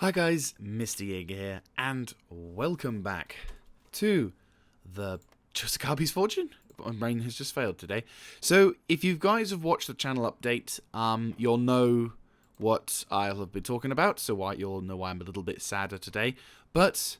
Hi guys, Mr. Jaeger here, and welcome back to the Chosokabe's Fortune. My brain has just failed today. So, if you guys have watched the channel update, you'll know what I'll have been talking about, so you'll know why I'm a little bit sadder today. But,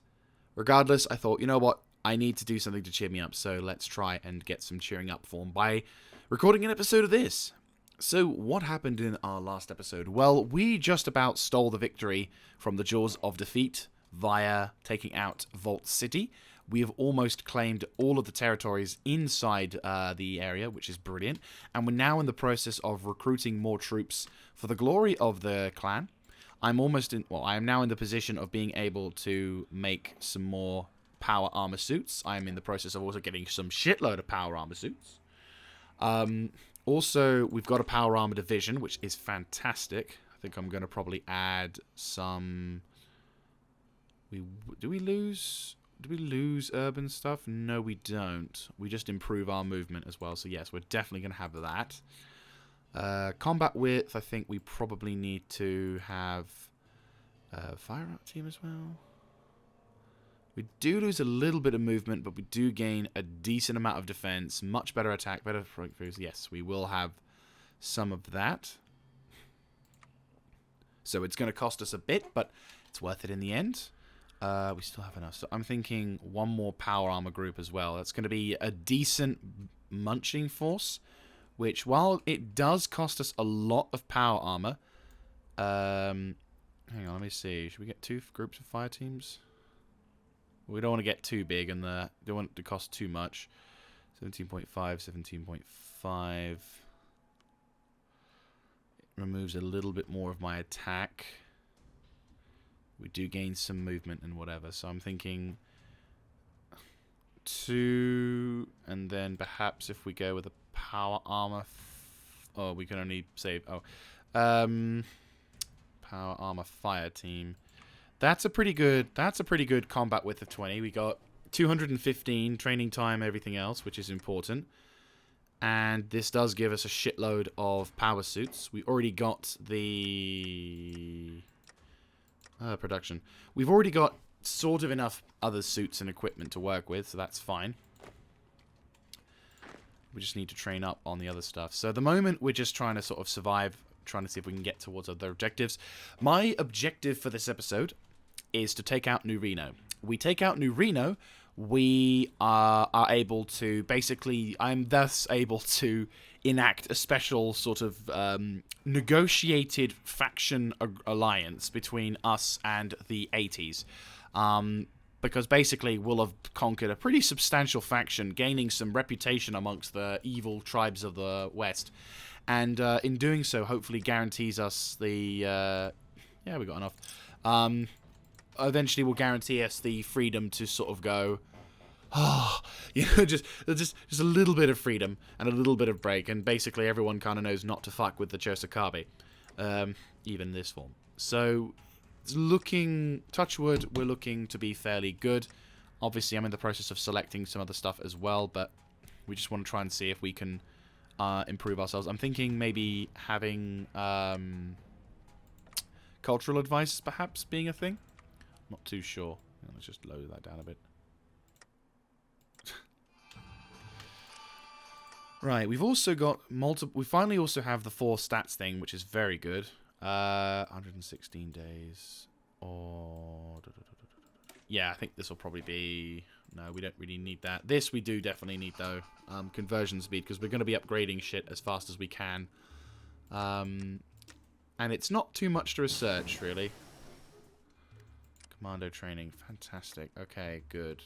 regardless, I thought, you know what, I need to do something to cheer me up, so let's try and get some cheering up form by recording an episode of this. So, what happened in our last episode? Well, we just about stole the victory from the jaws of defeat via taking out Vault City. We have almost claimed all of the territories inside the area, which is brilliant. And we're now in the process of recruiting more troops for the glory of the clan. I am now in the position of being able to make some more power armor suits. I am in the process of also getting some shitload of power armor suits. Also, we've got a power armor division, which is fantastic. I think I'm going to probably add some... Do we lose urban stuff? No, we don't. We just improve our movement as well. So yes, we're definitely going to have that. Combat width, I think we probably need to have a fire out team as well. We do lose a little bit of movement, but we do gain a decent amount of defense, much better attack, better breakthroughs. Yes, we will have some of that. So it's going to cost us a bit, but it's worth it in the end. We still have enough. So I'm thinking one more power armor group as well. That's going to be a decent munching force, which while it does cost us a lot of power armor, hang on, let me see. Should we get 2 groups of fire teams? We don't want to get too big and don't want it to cost too much. 17.5, 17.5. It removes a little bit more of my attack. We do gain some movement and whatever. So I'm thinking 2, and then perhaps if we go with a power armor. Oh, we can only save. Power armor fire team. That's a pretty good combat width of 20. We got 215 training time, everything else, which is important. And this does give us a shitload of power suits. We already got the production. We've already got sort of enough other suits and equipment to work with, so that's fine. We just need to train up on the other stuff. So at the moment, we're just trying to sort of survive, trying to see if we can get towards other objectives. My objective for this episode is to take out New Reno. We take out New Reno, we are able to basically, I'm thus able to enact a special sort of negotiated faction alliance between us and the 80s. Because basically we'll have conquered a pretty substantial faction, gaining some reputation amongst the evil tribes of the West. And in doing so, hopefully guarantees us the... yeah, we got enough. Eventually will guarantee us the freedom to sort of go... just a little bit of freedom and a little bit of break. And basically everyone kind of knows not to fuck with the Chosokabe. Even in this form. So, it's looking... Touch wood, we're looking to be fairly good. Obviously, I'm in the process of selecting some other stuff as well. But we just want to try and see if we can... improve ourselves. I'm thinking maybe having cultural advice perhaps being a thing. Not too sure. Let's just lower that down a bit. Right, we've also got multiple... We finally also have the 4 stats thing, which is very good. 116 days. Or... Yeah, I think this will probably be... No, we don't really need that. This we do definitely need, though. Conversion speed, because we're going to be upgrading shit as fast as we can. And it's not too much to research, really. Commando training. Fantastic. Okay, good.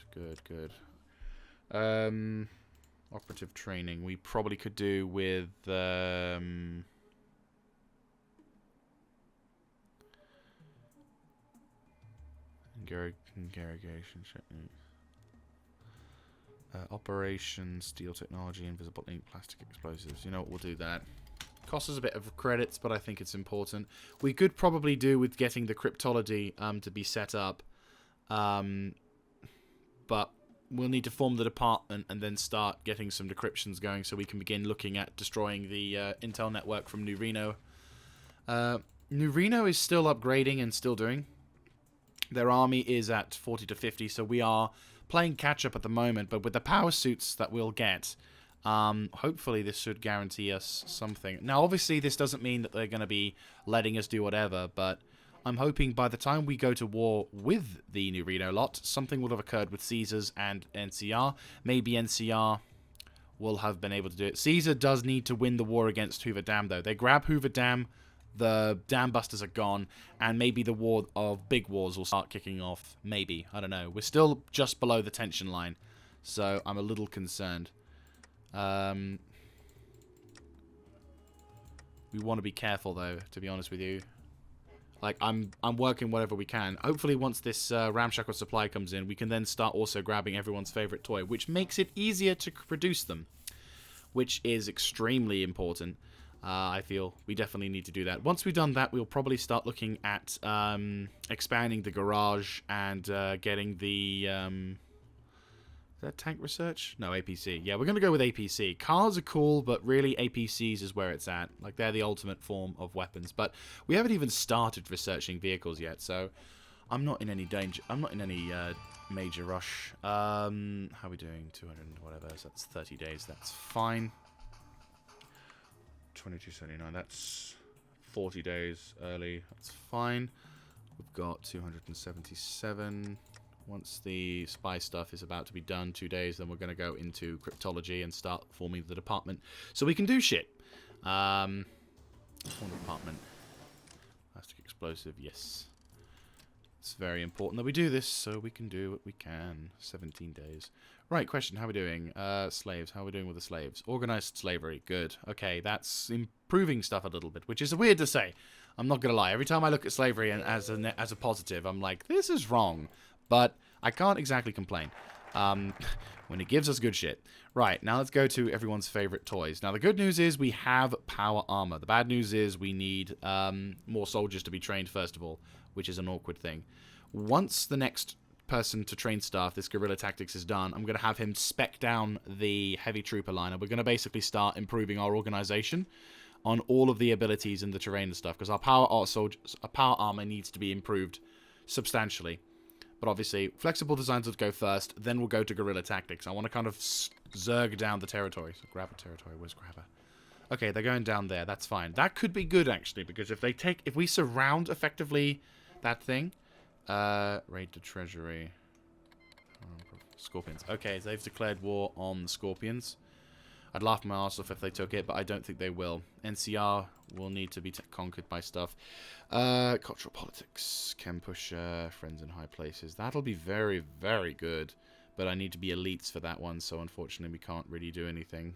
Operative training. We probably could do with... interrogation technique. Operation, steel technology, invisible ink, plastic explosives. You know what, we'll do that. Costs us a bit of credits, but I think it's important. We could probably do with getting the cryptology to be set up. But we'll need to form the department and then start getting some decryptions going so we can begin looking at destroying the intel network from New Reno. New Reno is still upgrading and still doing. Their army is at 40 to 50, so we are playing catch-up at the moment. But with the power suits that we'll get, hopefully this should guarantee us something. Now, obviously, this doesn't mean that they're going to be letting us do whatever, but I'm hoping by the time we go to war with the new Reno lot, something will have occurred with Caesars and NCR. Maybe NCR will have been able to do it. Caesar does need to win the war against Hoover Dam, though. They grab Hoover Dam, the Dam Busters are gone, and maybe the war of big wars will start kicking off. Maybe. I don't know. We're still just below the tension line, so I'm a little concerned. We want to be careful, though, to be honest with you. Like, I'm working whatever we can. Hopefully, once this ramshackle supply comes in, we can then start also grabbing everyone's favorite toy, which makes it easier to produce them, which is extremely important. I feel we definitely need to do that. Once we've done that, we'll probably start looking at expanding the garage and getting the... Is that tank research? No, APC. Yeah, we're going to go with APC. Cars are cool, but really APCs is where it's at. Like, they're the ultimate form of weapons. But we haven't even started researching vehicles yet, so I'm not in any danger. I'm not in any major rush. How are we doing? 200 whatever. So that's 30 days. That's fine. 2279. That's 40 days early. That's fine. We've got 277. Once the spy stuff is about to be done, 2 days, then we're going to go into cryptology and start forming the department. So we can do shit. Form department. Plastic explosive, yes. It's very important that we do this so we can do what we can. 17 days. Right, question, how are we doing? Slaves, how are we doing with the slaves? Organized slavery, good. Okay, that's improving stuff a little bit, which is weird to say. I'm not going to lie. Every time I look at slavery and as a positive, I'm like, this is wrong. But I can't exactly complain when it gives us good shit. Right, now let's go to everyone's favorite toys. Now, the good news is we have power armor. The bad news is we need more soldiers to be trained, first of all, which is an awkward thing. Once the next person to train staff, this guerrilla tactics, is done, I'm going to have him spec down the heavy trooper line, and we're going to basically start improving our organization on all of the abilities in the terrain and stuff, because our power armor needs to be improved substantially. But obviously, flexible designs would go first, then we'll go to guerrilla tactics. I want to kind of zerg down the territory. So grab a territory. Where's grabber? Okay, they're going down there. That's fine. That could be good, actually, because if we surround effectively that thing, raid the treasury. Scorpions. Okay, so they've declared war on the Scorpions. I'd laugh my ass off if they took it, but I don't think they will. NCR will need to be conquered by stuff. Cultural politics. Can push friends in high places. That'll be very, very good. But I need to be elites for that one, so unfortunately we can't really do anything.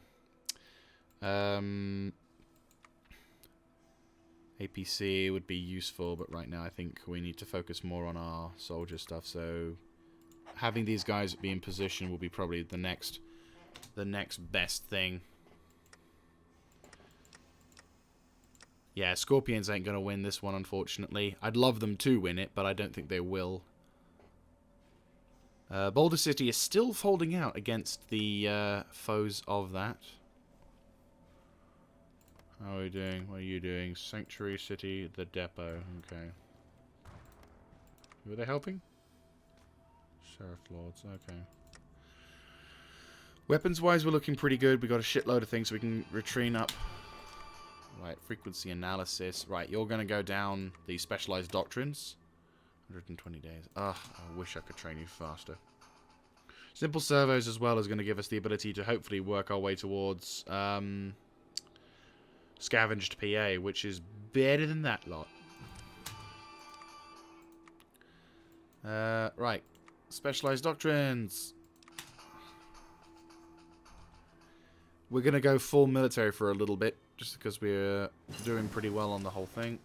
APC would be useful, but right now I think we need to focus more on our soldier stuff. So having these guys be in position will be probably the next best thing. Yeah, Scorpions ain't gonna win this one, unfortunately. I'd love them to win it, but I don't think they will. Boulder City is still folding out against the foes of that. How are we doing? What are you doing? Sanctuary City, the depot. Okay. Who are they helping? Sheriff Lords. Okay. Weapons-wise, we're looking pretty good. We got a shitload of things so we can retrain up. Right, frequency analysis. Right, you're going to go down the specialized doctrines. 120 days. Ugh, I wish I could train you faster. Simple servos as well is going to give us the ability to hopefully work our way towards scavenged PA, which is better than that lot. Right, specialized doctrines. We're going to go full military for a little bit, just because we're doing pretty well on the whole thing.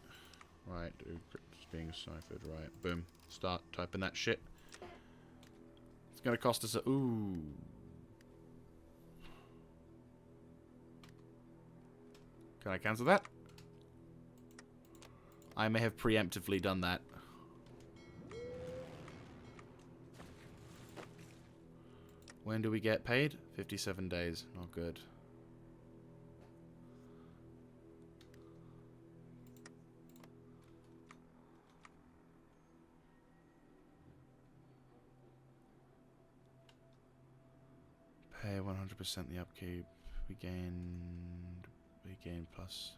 Right, it's being ciphered. Right, boom. Start typing that shit. It's going to cost us a... Ooh. Can I cancel that? I may have preemptively done that. When do we get paid? 57 days. Not good. 100% the upkeep. We gain plus.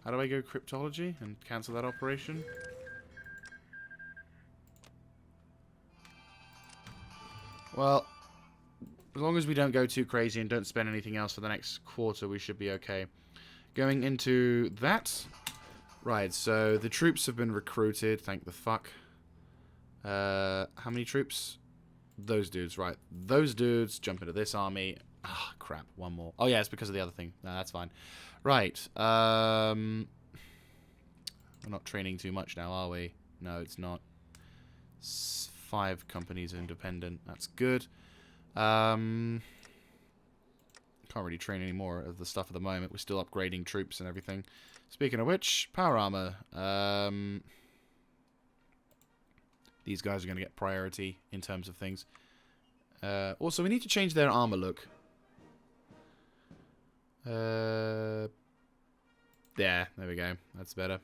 How do I go cryptology and cancel that operation? Well, as long as we don't go too crazy and don't spend anything else for the next quarter, we should be okay. Going into that. Right, so the troops have been recruited. Thank the fuck. How many troops? Those dudes, right. Those dudes jump into this army. Ah, crap. One more. Oh, yeah, it's because of the other thing. No, that's fine. Right. We're not training too much now, are we? No, it's not. 5 companies are independent. That's good. Can't really train any more of the stuff at the moment. We're still upgrading troops and everything. Speaking of which, power armor. These guys are going to get priority in terms of things. Also, we need to change their armor look. There we go. That's better.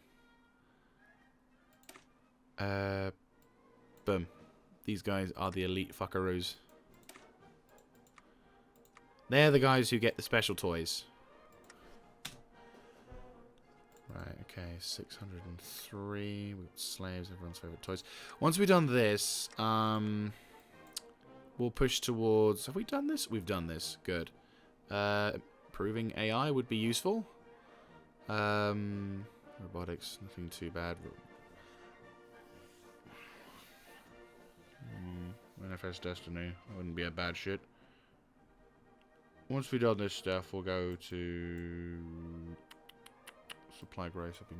Boom. These guys are the elite fuckaroos. They're the guys who get the special toys. Right, okay, 603. We've got slaves, everyone's favorite toys. Once we've done this, we'll push towards... Have we done this? We've done this. Good. Improving AI would be useful. Robotics, nothing too bad. Manifest Destiny. That wouldn't be a bad shit. Once we've done this stuff, we'll go to... Supply growth would be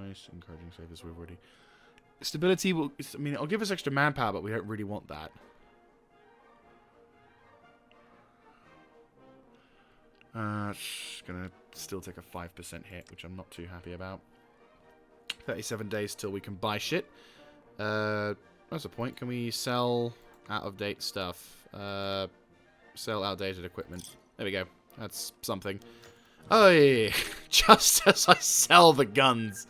nice. Encouraging savers, we've already... Stability will... I mean, it'll give us extra manpower, but we don't really want that. It's gonna still take a 5% hit, which I'm not too happy about. 37 days till we can buy shit. That's the point. Can we sell out-of-date stuff? Sell outdated equipment. There we go. That's something. Oh, yeah. Just as I sell the guns.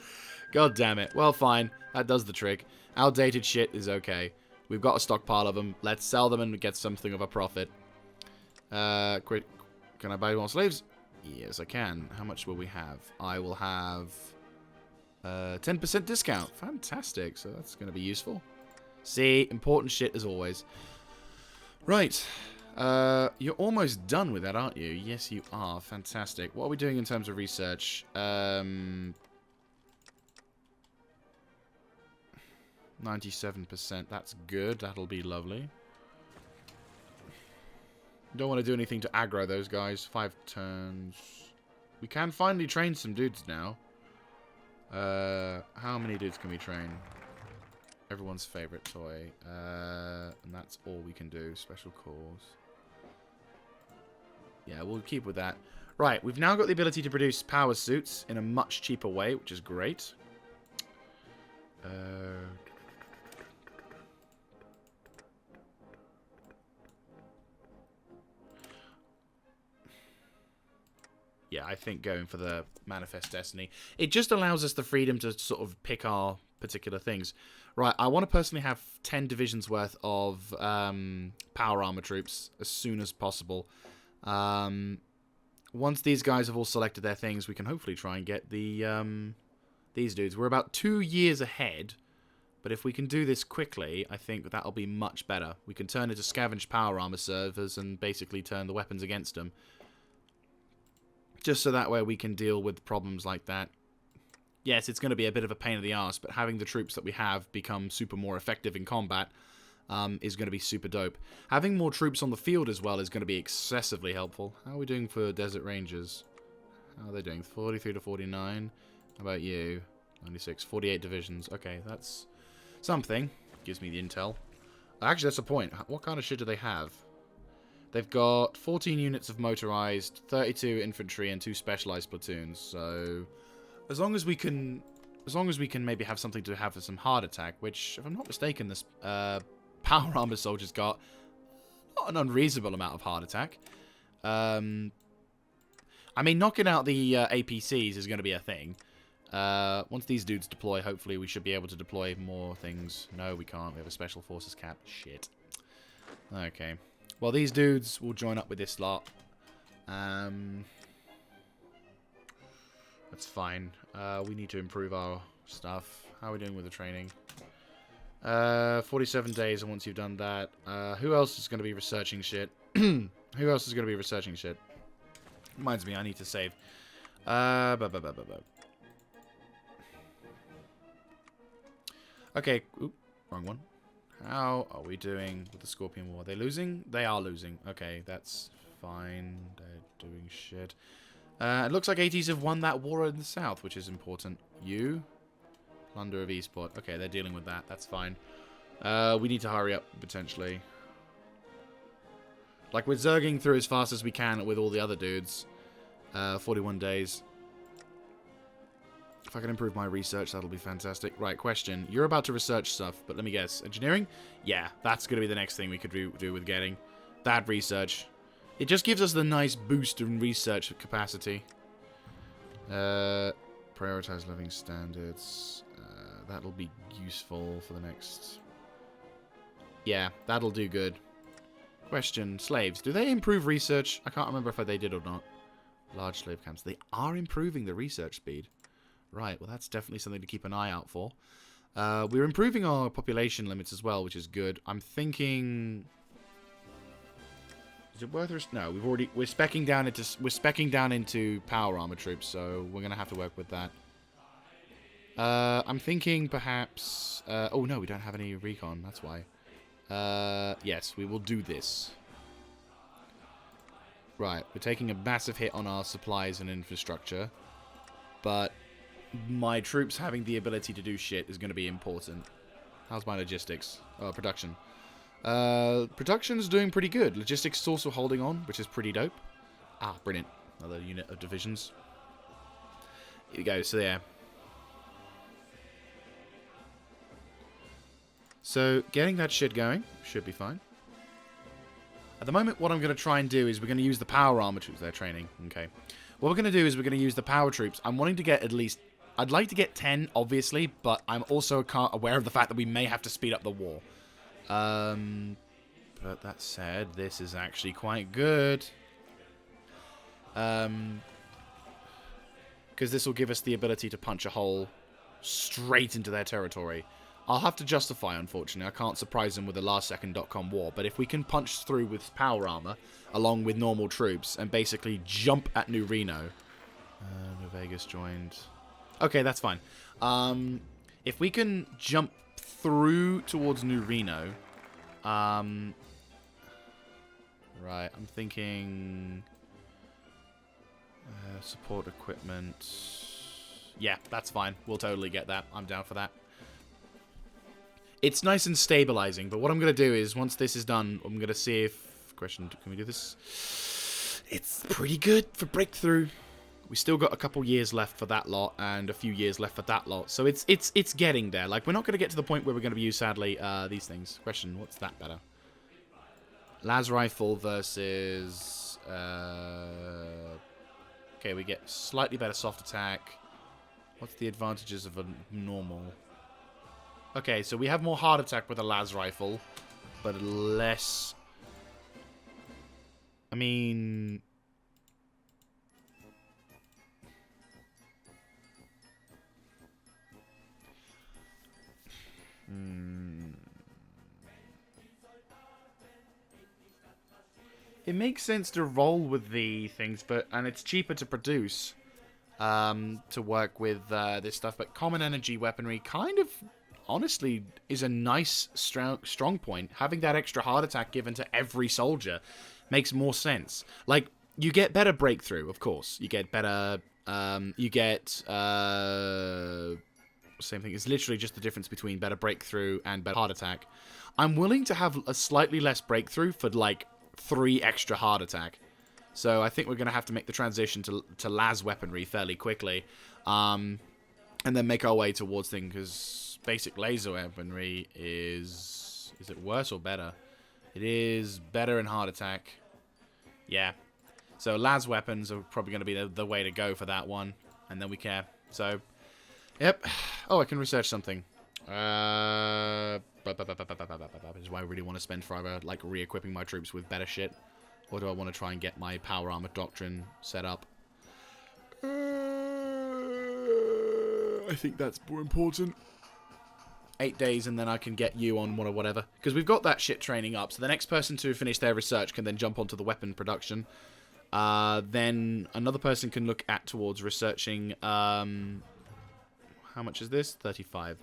God damn it. Well, fine. That does the trick. Outdated shit is okay. We've got a stockpile of them. Let's sell them and get something of a profit. Quick. Can I buy more slaves? Yes, I can. How much will we have? I will have 10% discount. Fantastic. So that's going to be useful. See, important shit as always. Right. You're almost done with that, aren't you? Yes, you are. Fantastic. What are we doing in terms of research? 97%. That's good. That'll be lovely. Don't want to do anything to aggro those guys. 5 turns. We can finally train some dudes now. How many dudes can we train? Everyone's favorite toy. And that's all we can do. Special calls. Yeah, we'll keep with that. Right, we've now got the ability to produce power suits in a much cheaper way, which is great. Yeah, I think going for the Manifest Destiny. It just allows us the freedom to sort of pick our particular things. Right, I want to personally have 10 divisions worth of power armor troops as soon as possible. Once these guys have all selected their things, we can hopefully try and get the these dudes. We're about 2 years ahead, but if we can do this quickly, I think that'll be much better. We can turn into scavenged power armor servers and basically turn the weapons against them. Just so that way we can deal with problems like that. Yes, it's going to be a bit of a pain in the arse, but having the troops that we have become super more effective in combat is going to be super dope. Having more troops on the field as well is going to be excessively helpful. How are we doing for Desert Rangers? How are they doing? 43 to 49. How about you? 96. 48 divisions. Okay, that's something. Gives me the intel. Actually, that's a point. What kind of shit do they have? They've got 14 units of motorized, 32 infantry, and 2 specialized platoons. So, as long as we can maybe have something to have for some hard attack, which, if I'm not mistaken, this power armor soldier's got not an unreasonable amount of hard attack. I mean, knocking out the APCs is going to be a thing. Once these dudes deploy, hopefully we should be able to deploy more things. No, we can't. We have a special forces cap. Shit. Okay. Well, these dudes will join up with this lot. That's fine. We need to improve our stuff. How are we doing with the training? 47 days, and once you've done that, who else is going to be researching shit? Who else is going to be researching shit? Reminds me, I need to save. Okay, oop, wrong one. How are we doing with the Scorpion War? Are they losing? They are losing. Okay, that's fine. They're doing shit. It looks like 80s have won that war in the south, which is important. You? Plunder of Eastport. Okay, they're dealing with that. That's fine. We need to hurry up, potentially. Like, we're zerging through as fast as we can with all the other dudes. 41 days. If I can improve my research, that'll be fantastic. Right, question. You're about to research stuff, but let me guess. Engineering? Yeah, that's going to be the next thing we could do with getting that research. It just gives us the nice boost in research capacity. Prioritize living standards. That'll be useful for the next... Yeah, that'll do good. Question. Slaves. Do they improve research? I can't remember if they did or not. Large slave camps. They are improving the research speed. Right, well that's definitely something to keep an eye out for. We're improving our population limits as well, which is good. I'm thinking... Is it worth it? No, we're specking down into power armor troops, so we're gonna have to work with that. I'm thinking perhaps... oh no, we don't have any recon, that's why. Yes, we will do this. Right, we're taking a massive hit on our supplies and infrastructure, but my troops having the ability to do shit is going to be important. How's my logistics? Production. Production's doing pretty good. Logistics is also holding on, which is pretty dope. Ah, brilliant. Another unit of divisions. Here we go, so yeah. So, getting that shit going should be fine. At the moment, what I'm going to try and do is we're going to use the power armor troops they're training. Okay. What we're going to do is we're going to use the power troops. I'm wanting to get at least... I'd like to get 10, obviously, but I'm also aware of the fact that we may have to speed up the war. But that said, this is actually quite good. Because this will give us the ability to punch a hole straight into their territory. I'll have to justify, unfortunately. I can't surprise them with the last-second.com war, but if we can punch through with power armor, along with normal troops, and basically jump at New Reno... New Vegas joined... Okay, that's fine. If we can jump through towards New Reno... right, I'm thinking... support equipment... Yeah, that's fine. We'll totally get that. I'm down for that. It's nice and stabilizing, but what I'm going to do is, once this is done, I'm going to see if... Question, can we do this? It's pretty good for breakthrough. We still got a couple years left for that lot, and a few years left for that lot. So it's getting there. Like, we're not going to get to the point where we're going to use, sadly, these things. Question, what's that better? Las Rifle versus... Okay, we get slightly better soft attack. What's the advantages of a normal... Okay, so we have more hard attack with a las rifle, but less... I mean... It makes sense to roll with the things, and it's cheaper to produce, to work with this stuff, but common energy weaponry kind of... honestly, is a nice strong point. Having that extra hard attack given to every soldier makes more sense. Like, you get better breakthrough, of course. You get better... same thing. It's literally just the difference between better breakthrough and better hard attack. I'm willing to have a slightly less breakthrough for, like, 3 extra hard attack. So I think we're going to have to make the transition to las weaponry fairly quickly. And then make our way towards things, because... Basic laser weaponry is... Is it worse or better? It is better in hard attack. Yeah. So las weapons are probably going to be the way to go for that one. And then we care. So, yep. Oh, I can research something. Which is why I really want to spend forever, like, re-equipping my troops with better shit. Or do I want to try and get my power armor doctrine set up? I think that's more important. 8 days, and then I can get you on one or whatever. Because we've got that shit training up. So the next person to finish their research can then jump onto the weapon production. Then another person can look at towards researching... how much is this? 35.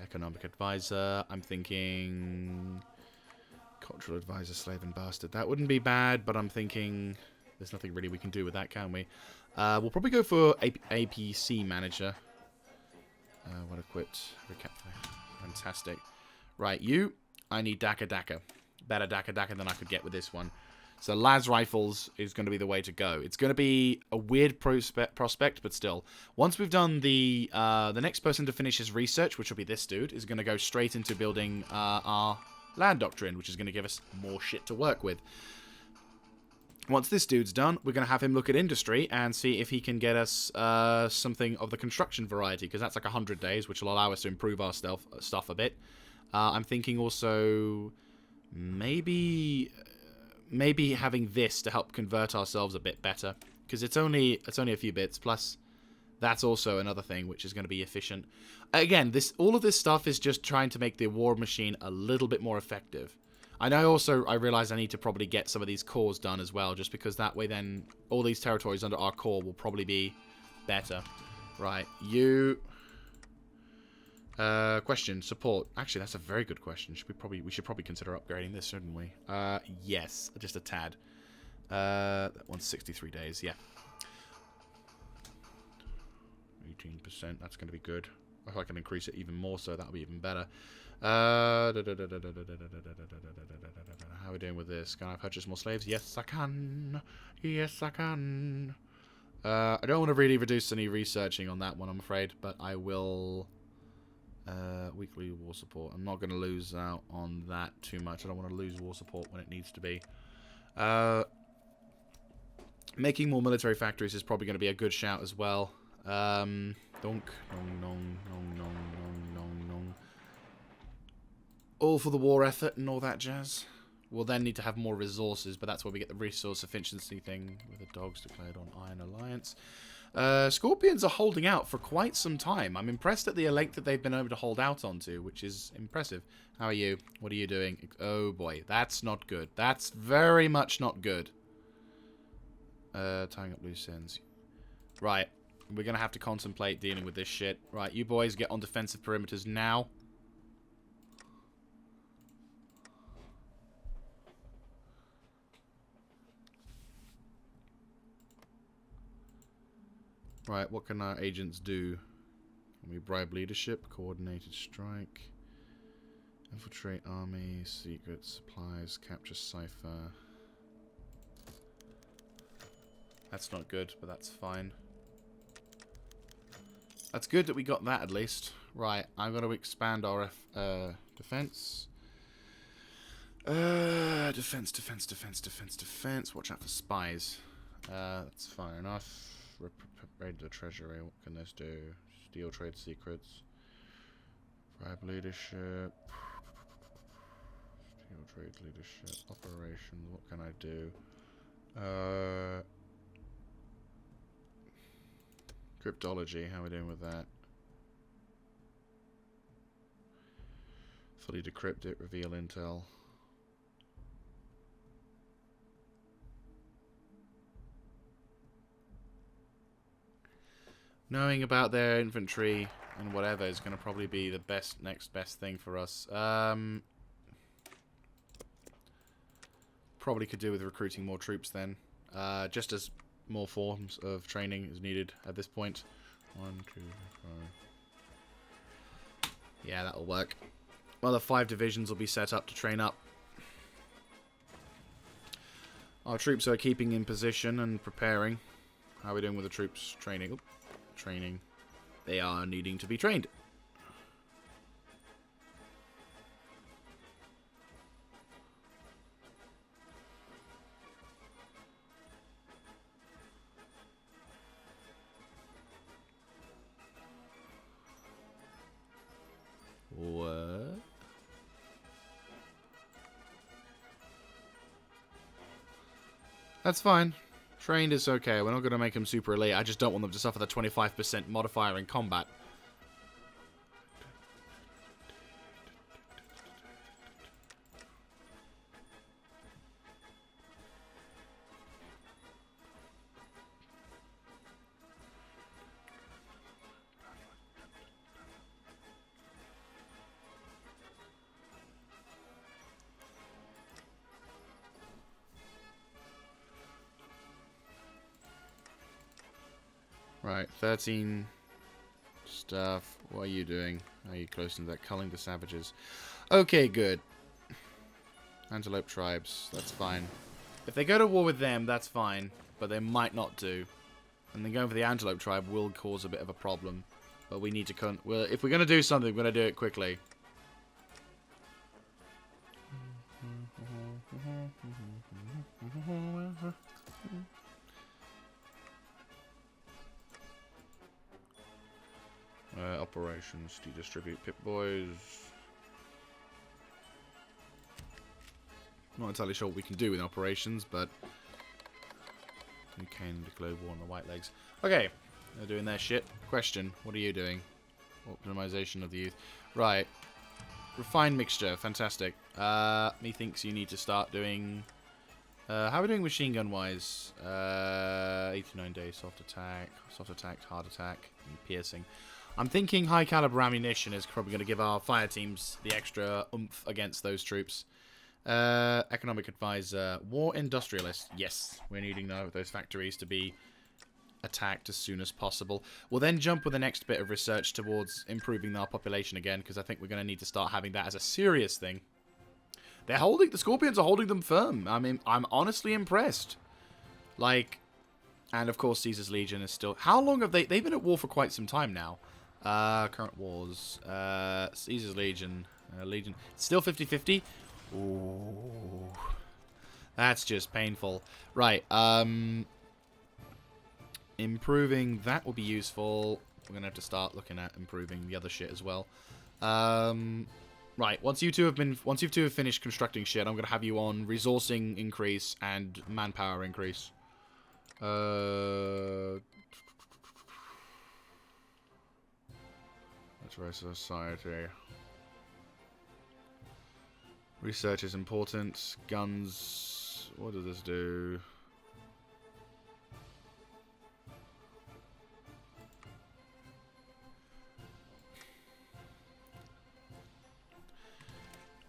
Economic advisor. I'm thinking... Cultural advisor, slave and bastard. That wouldn't be bad, but I'm thinking... There's nothing really we can do with that, can we? We'll probably go for APC manager. Well equipped. Fantastic. Right, you. I need Daka Daka. Better Daka Daka than I could get with this one. So Las Rifles is going to be the way to go. It's going to be a weird prospect, but still. Once we've done the next person to finish his research, which will be this dude, is going to go straight into building our land doctrine, which is going to give us more shit to work with. Once this dude's done, we're going to have him look at industry and see if he can get us something of the construction variety, because that's like 100 days, which will allow us to improve our stuff a bit. I'm thinking also maybe having this to help convert ourselves a bit better, because it's only a few bits. Plus, that's also another thing which is going to be efficient. Again, all of this stuff is just trying to make the war machine a little bit more effective. And I realize I need to probably get some of these cores done as well, just because that way then all these territories under our core will probably be better. Right, you... question, support. Actually, that's a very good question. We should probably consider upgrading this, shouldn't we? Yes, just a tad. That one's 63 days, yeah. 18%, that's going to be good. If I can increase it even more so, that'll be even better. How are we doing with this? Can I purchase more slaves? Yes, I can. Yes, I can. I don't want to really reduce any researching on that one, I'm afraid, but I will... weekly war support. I'm not going to lose out on that too much. I don't want to lose war support when it needs to be. Making more military factories is probably going to be a good shout as well. All for the war effort and all that jazz. We'll then need to have more resources, but that's where we get the resource efficiency thing with the dogs declared on Iron Alliance. Scorpions are holding out for quite some time. I'm impressed at the length that they've been able to hold out onto, which is impressive. How are you? What are you doing? Oh boy, that's not good. That's very much not good. Tying up loose ends. Right, we're going to have to contemplate dealing with this shit. Right, you boys get on defensive perimeters now. Right, what can our agents do? Can we bribe leadership? Coordinated strike. Infiltrate army. Secret supplies. Capture cipher. That's not good, but that's fine. That's good that we got that at least. Right, I'm going to expand our defense. Defense. Watch out for spies. That's fair enough. Raid the treasury. What can this do? Steal trade secrets. Bribe leadership. Steal trade leadership. Operations. What can I do? Cryptology. How are we doing with that? Fully decrypt it. Reveal intel. Knowing about their infantry and whatever is going to probably be the next best thing for us. Probably could do with recruiting more troops then. Just as more forms of training is needed at this point. 1, 2, 5. Yeah, that'll work. Well, the 5 divisions will be set up to train up. Our troops are keeping in position and preparing. How are we doing with the troops training? Oop. Training. They are needing to be trained. That's fine. Trained is okay. We're not going to make them super elite. I just don't want them to suffer the 25% modifier in combat. Right, 13 stuff. What are you doing? Are you close to that? Culling the savages. Okay, good. Antelope tribes. That's fine. If they go to war with them, that's fine. But they might not do. And then going for the antelope tribe will cause a bit of a problem. But we need to... well, if we're going to do something, we're going to do it quickly. Operations to distribute Pip-Boys. Not entirely sure what we can do with operations, but we can declare war on the White Legs. Okay, they're doing their shit. Question, what are you doing? Optimization of the youth. Right. Refined mixture, fantastic. Methinks you need to start doing... how are we doing machine gun-wise? 89 days, soft attack, hard attack, and piercing. I'm thinking high caliber ammunition is probably going to give our fire teams the extra oomph against those troops. Economic advisor, war industrialist. Yes, we're needing those factories to be attacked as soon as possible. We'll then jump with the next bit of research towards improving our population again, because I think we're going to need to start having that as a serious thing. They're holding, the Scorpions are holding them firm. I mean, I'm honestly impressed. Like, and of course Caesar's Legion is still... How long have they've been at war for quite some time now. Current wars. Caesar's Legion. Legion. Still 50-50. Ooh. That's just painful. Right. Improving that will be useful. We're going to have to start looking at improving the other shit as well. Right. Once you two have finished constructing shit, I'm going to have you on resourcing increase and manpower increase. That's society. Research is important. Guns. What does this do?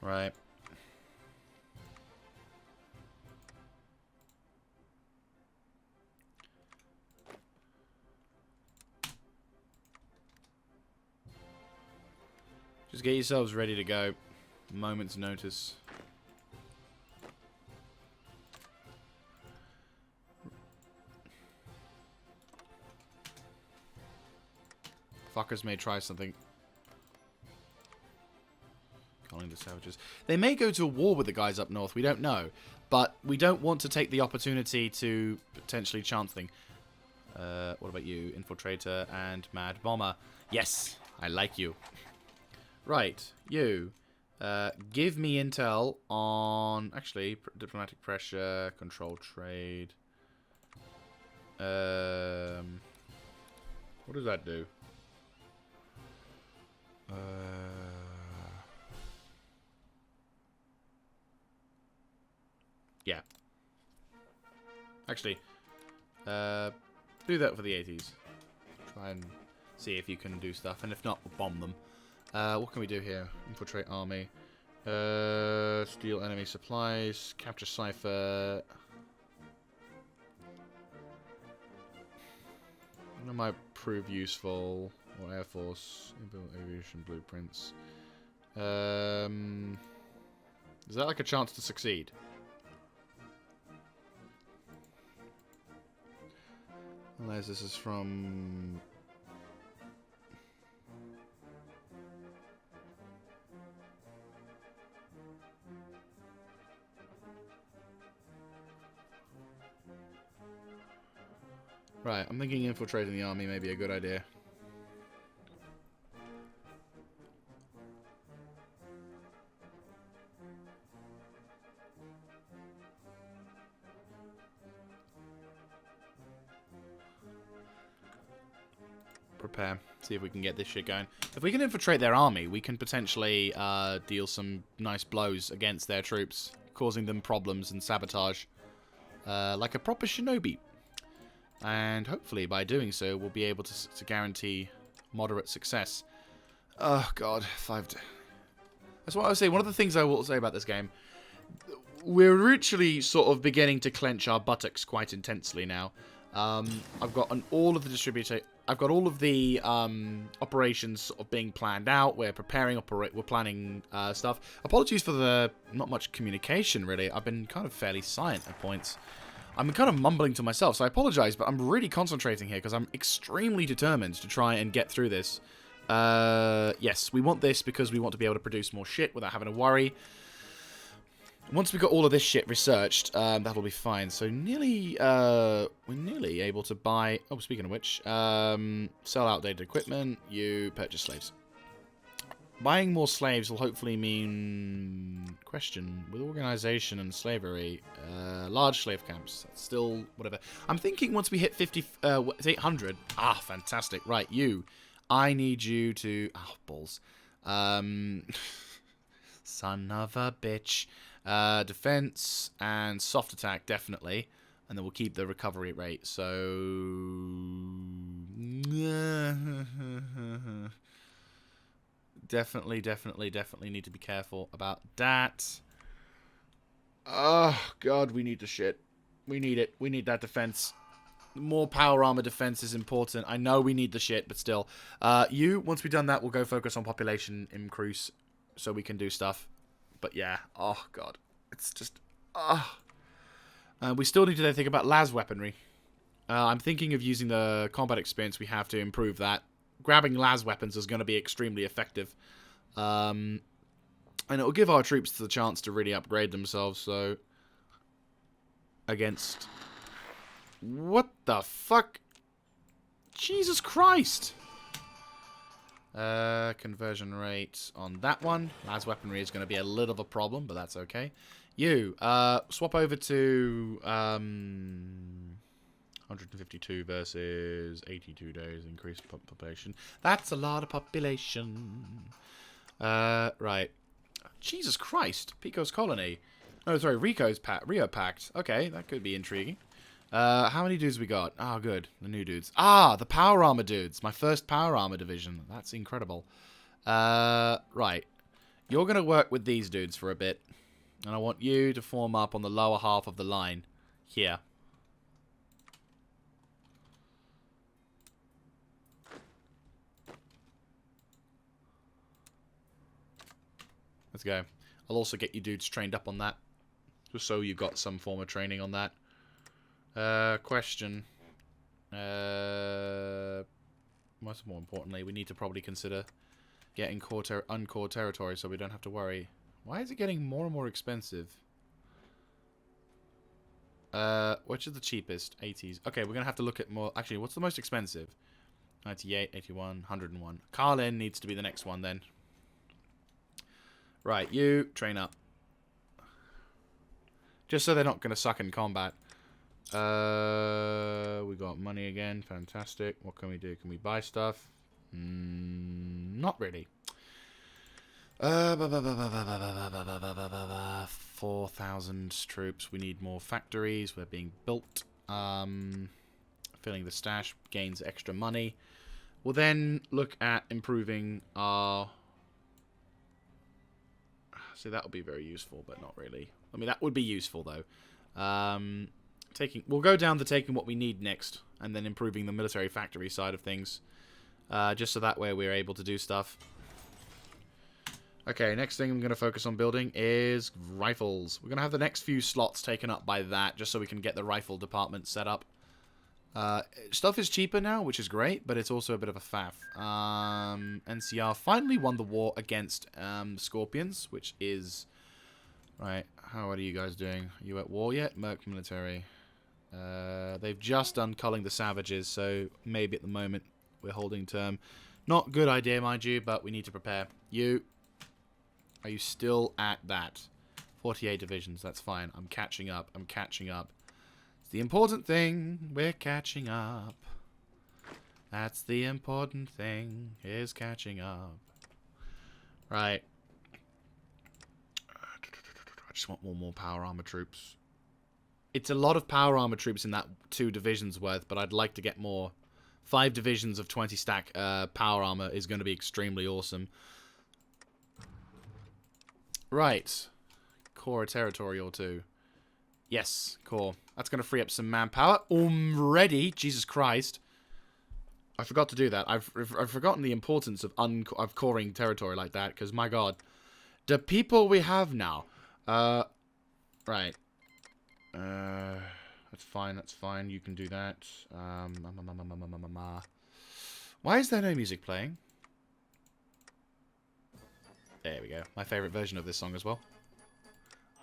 Right. Just get yourselves ready to go. Moment's notice. Fuckers may try something. Calling the savages. They may go to war with the guys up north. We don't know. But we don't want to take the opportunity to potentially chance things. What about you? Infiltrator and Mad Bomber. Yes, I like you. Right, you. Give me intel on... Actually, diplomatic pressure, control trade. What does that do? Yeah. Actually, do that for the 80s. Try and see if you can do stuff, and if not, we'll bomb them. What can we do here? Infiltrate army. Steal enemy supplies. Capture cipher. That might prove useful. Or Air Force. Aviation blueprints. Is that like a chance to succeed? Unless this is from... Right, I'm thinking infiltrating the army may be a good idea. prepare. See if we can get this shit going. If we can infiltrate their army, we can potentially deal some nice blows against their troops, causing them problems and sabotage. Like a proper shinobi. And hopefully by doing so, we'll be able to guarantee moderate success. Oh, God. That's what I would say. One of the things I will say about this game, we're literally sort of beginning to clench our buttocks quite intensely now. I've got all of the distributor. I've got all of the operations sort of being planned out. We're preparing. We're planning stuff. Apologies for the not much communication. Really, I've been kind of fairly silent at points. I'm kind of mumbling to myself, so I apologize. But I'm really concentrating here because I'm extremely determined to try and get through this. Yes, we want this because we want to be able to produce more shit without having to worry. Once we got all of this shit researched, that'll be fine. So we're nearly able to buy... Oh, speaking of which, sell outdated equipment, you purchase slaves. Buying more slaves will hopefully mean... Question, with organization and slavery, large slave camps, that's still whatever. I'm thinking once we hit 50, it's 800. Ah, fantastic. Right, I need you to... Oh, balls. Son of a bitch. Defense and soft attack, definitely. And then we'll keep the recovery rate. So... definitely need to be careful about that. Oh, God, we need the shit. We need it. We need that defense. More power armor defense is important. I know we need the shit, but still. Once we've done that, we'll go focus on population increase so we can do stuff. But yeah, oh god, it's just, we still need to then think about las weaponry. I'm thinking of using the combat experience we have to improve that. Grabbing las weapons is going to be extremely effective. And it will give our troops the chance to really upgrade themselves, so... Against... What the fuck? Jesus Christ! Conversion rate on that one. Las weaponry is going to be a little of a problem, but that's okay. Swap over to 152 versus 82 days increased population. That's a lot of population. Right. Jesus Christ. Pico's colony. Oh, sorry, Rio Pact. Okay, that could be intriguing. How many dudes we got? Oh, good. The new dudes. Ah, the power armor dudes. My first power armor division. That's incredible. Right. You're going to work with these dudes for a bit. And I want you to form up on the lower half of the line. Here. Let's go. I'll also get you dudes trained up on that. Just so you got some form of training on that. Question. Most more importantly, we need to probably consider getting uncore territory so we don't have to worry. Why is it getting more and more expensive? Which is the cheapest? 80s. Okay, we're going to have to look at more... Actually, what's the most expensive? 98, 81, 101. Carlin needs to be the next one then. Right, you train up. Just so they're not going to suck in combat. We got money again. Fantastic. What can we do? Can we buy stuff? Not really. 4,000 troops. We need more factories. We're being built. Filling the stash gains extra money. We'll then look at improving our... See, that would be very useful, but not really. I mean, that would be useful, though. We'll go down to taking what we need next, and then improving the military factory side of things. Just so that way we're able to do stuff. Okay, next thing I'm going to focus on building is rifles. We're going to have the next few slots taken up by that, just so we can get the rifle department set up. Stuff is cheaper now, which is great, but it's also a bit of a faff. NCR finally won the war against the Scorpions, which is... Right, how are you guys doing? Are you at war yet? Merc military. They've just done culling the savages, so maybe at the moment we're holding term. Not good idea, mind you, but we need to prepare. Are you still at that? 48 divisions, that's fine. I'm catching up. It's the important thing. We're catching up. That's the important thing, is catching up. Right. I just want more power armor troops. It's a lot of power armor troops in that 2 divisions worth, but I'd like to get more. 5 divisions of 20 stack power armor is going to be extremely awesome. Right. Core a territory or 2. Yes, core. That's going to free up some manpower. Already, Jesus Christ. I forgot to do that. I've forgotten the importance of coring territory like that, because my god. The people we have now. Right. That's fine, that's fine. You can do that. Why is there no music playing? There we go. My favorite version of this song as well.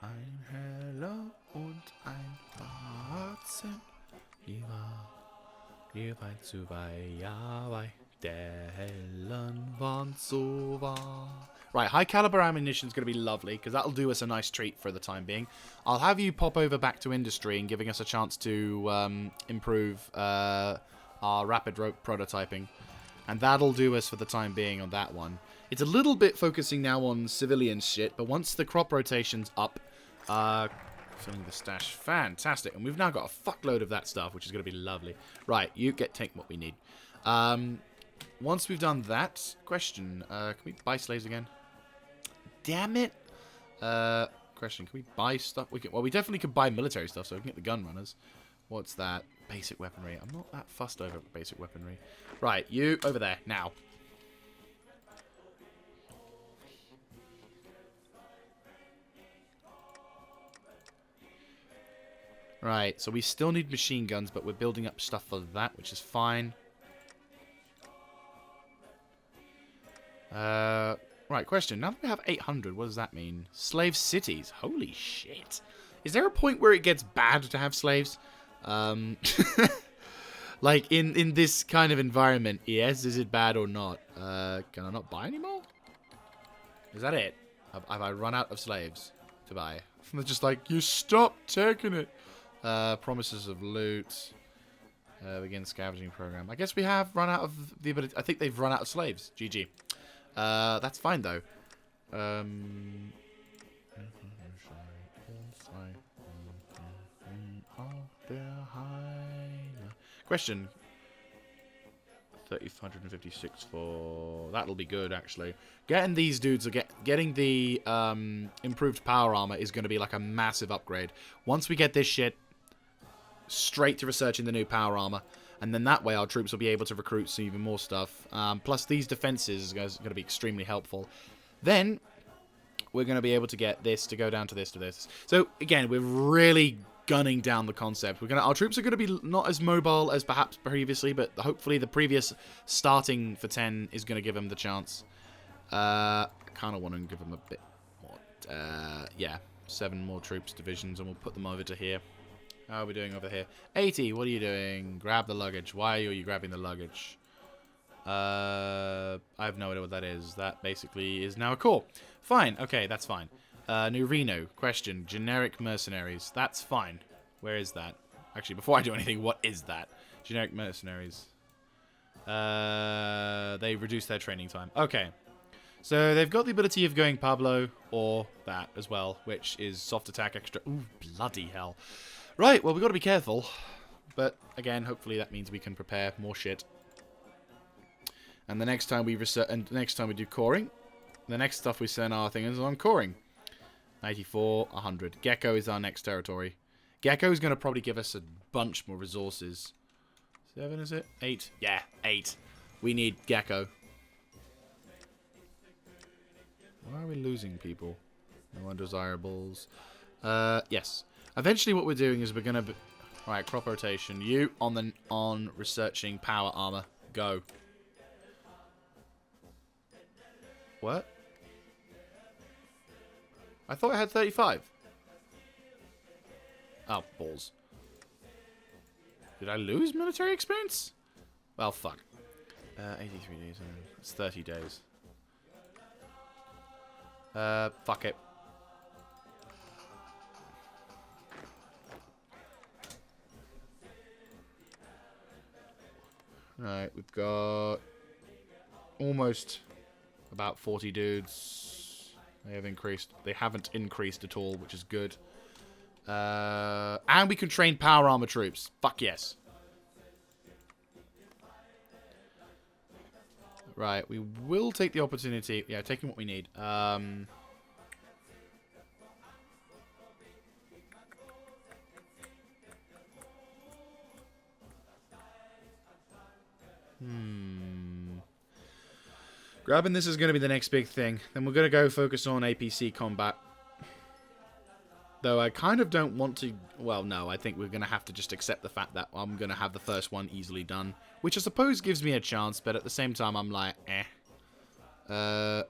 Ein Heller und ein Warzen. Ihr weit zu weit, ja weit. Der hellen Wand so wahr. Right, high caliber ammunition is going to be lovely, because that'll do us a nice treat for the time being. I'll have you pop over back to industry and giving us a chance to improve our rapid rope prototyping. And that'll do us for the time being on that one. It's a little bit focusing now on civilian shit, but once the crop rotation's up, filling the stash, fantastic. And we've now got a fuckload of that stuff, which is going to be lovely. Right, you take what we need. Once we've done that, question, can we buy slaves again? Damn it. Question, can we buy stuff? Well, we definitely could buy military stuff, so we can get the gun runners. What's that? Basic weaponry. I'm not that fussed over basic weaponry. Right, you over there, now. Right, so we still need machine guns, but we're building up stuff for that, which is fine. Right, question. Now that we have 800, what does that mean? Slave cities. Holy shit. Is there a point where it gets bad to have slaves? Like, in this kind of environment, yes, is it bad or not? Can I not buy anymore? Is that it? Have I run out of slaves to buy? They're just like, you stop taking it. Promises of loot. Begin scavenging program. I guess we have run out of the ability. I think they've run out of slaves. GG. That's fine though. Question. 3,556 for... That'll be good, actually. Getting these dudes, getting the improved power armor is going to be like a massive upgrade. Once we get this shit, straight to researching the new power armor. And then that way our troops will be able to recruit some even more stuff. Plus these defenses are going to be extremely helpful. Then we're going to be able to get this to go down to this to this. So again, we're really gunning down the concept. Our troops are going to be not as mobile as perhaps previously, but hopefully the previous starting for 10 is going to give them the chance. Kind of want to give them a bit more. Yeah, 7 more troops divisions, and we'll put them over to here. How are we doing over here? 80, what are you doing? Grab the luggage. Why are you grabbing the luggage? I have no idea what that is. That basically is now a core. Fine. Okay, that's fine. New Reno. Question. Generic mercenaries. That's fine. Where is that? Actually, before I do anything, what is that? Generic mercenaries. They reduce their training time. Okay. So they've got the ability of going Pablo or that as well, which is soft attack extra. Ooh, bloody hell. Right, well, we've got to be careful. But, again, hopefully that means we can prepare more shit. And the next time we do coring, the next stuff we send our thing is on coring. 94, 100. Gecko is our next territory. Gecko is going to probably give us a bunch more resources. 7, is it? 8? Yeah, 8. We need Gecko. Why are we losing people? No undesirables. Yes. Eventually what we're doing is we're going to... Alright, crop rotation. You on researching power armor. Go. What? I thought I had 35. Oh, balls. Did I lose military experience? Well, fuck. 83 days. It's 30 days. Fuck it. Alright, we've got almost about 40 dudes. They have increased. They haven't increased at all, which is good. And we can train power armor troops. Fuck yes. Right, we will take the opportunity. Yeah, taking what we need. Grabbing this is going to be the next big thing. Then we're going to go focus on APC combat. Though I kind of don't want to... Well, no, I think we're going to have to just accept the fact that I'm going to have the first one easily done. Which I suppose gives me a chance, but at the same time I'm like, eh.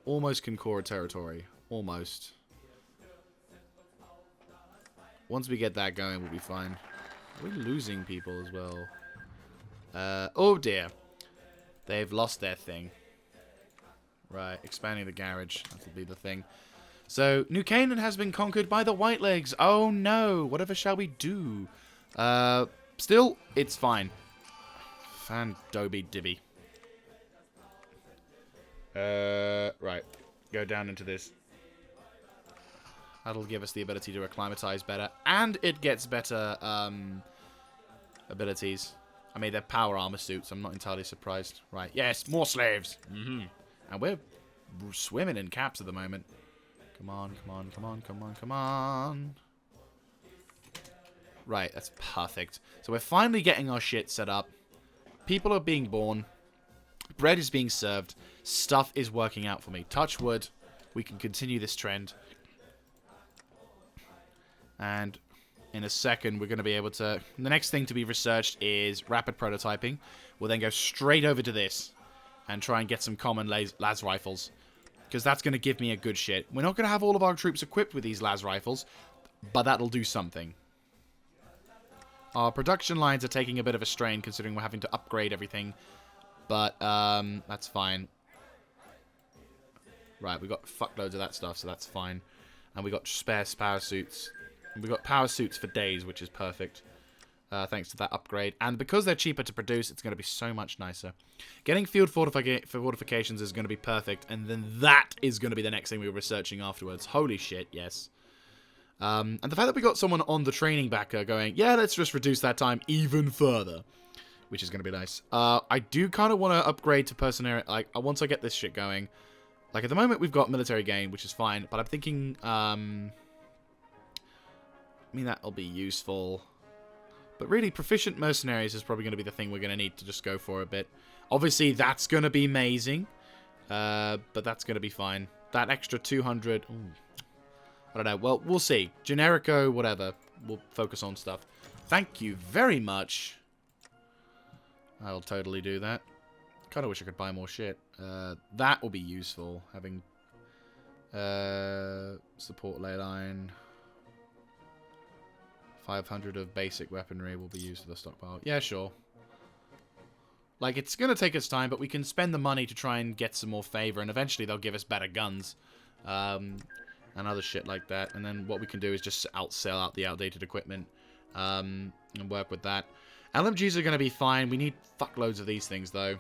Almost Concora territory. Almost. Once we get that going, we'll be fine. Are we losing people as well? Oh dear. They've lost their thing. Right, expanding the garage. That'll be the thing. So, New Canaan has been conquered by the Whitelegs. Oh no, whatever shall we do? Still, it's fine. Fan-doby dibby. Right. Go down into this. That'll give us the ability to acclimatize better. And it gets better, abilities. I mean, they're power armor suits. I'm not entirely surprised. Right. Yes, more slaves. And we're swimming in caps at the moment. Come on, come on, come on, come on, come on. Right, that's perfect. So we're finally getting our shit set up. People are being born. Bread is being served. Stuff is working out for me. Touch wood. We can continue this trend. And in a second, we're going to be able to... The next thing to be researched is rapid prototyping. We'll then go straight over to this and try and get some common las rifles. Because that's going to give me a good shit. We're not going to have all of our troops equipped with these las rifles, but that'll do something. Our production lines are taking a bit of a strain considering we're having to upgrade everything. But that's fine. Right, we got fuckloads of that stuff, so that's fine. And we got spare power suits. We got power suits for days, which is perfect. Thanks to that upgrade. And because they're cheaper to produce, it's going to be so much nicer. Getting field fortifications is going to be perfect. And then that is going to be the next thing we're researching afterwards. Holy shit, yes. And the fact that we got someone on the training backer going, yeah, let's just reduce that time even further. Which is going to be nice. I do kind of want to upgrade to personnel. Like, once I get this shit going. Like, at the moment, we've got military gain, which is fine. But I'm thinking, I mean, that'll be useful. But really, proficient mercenaries is probably going to be the thing we're going to need to just go for a bit. Obviously, that's going to be amazing. But that's going to be fine. That extra 200... Ooh, I don't know. Well, we'll see. Generico, whatever. We'll focus on stuff. Thank you very much. I'll totally do that. Kind of wish I could buy more shit. That will be useful. Having support ley line. 500 of basic weaponry will be used for the stockpile. Yeah, sure. Like, it's going to take us time, but we can spend the money to try and get some more favor, and eventually they'll give us better guns. And other shit like that. And then what we can do is just sell out the outdated equipment. And work with that. LMGs are going to be fine. We need fuckloads of these things, though.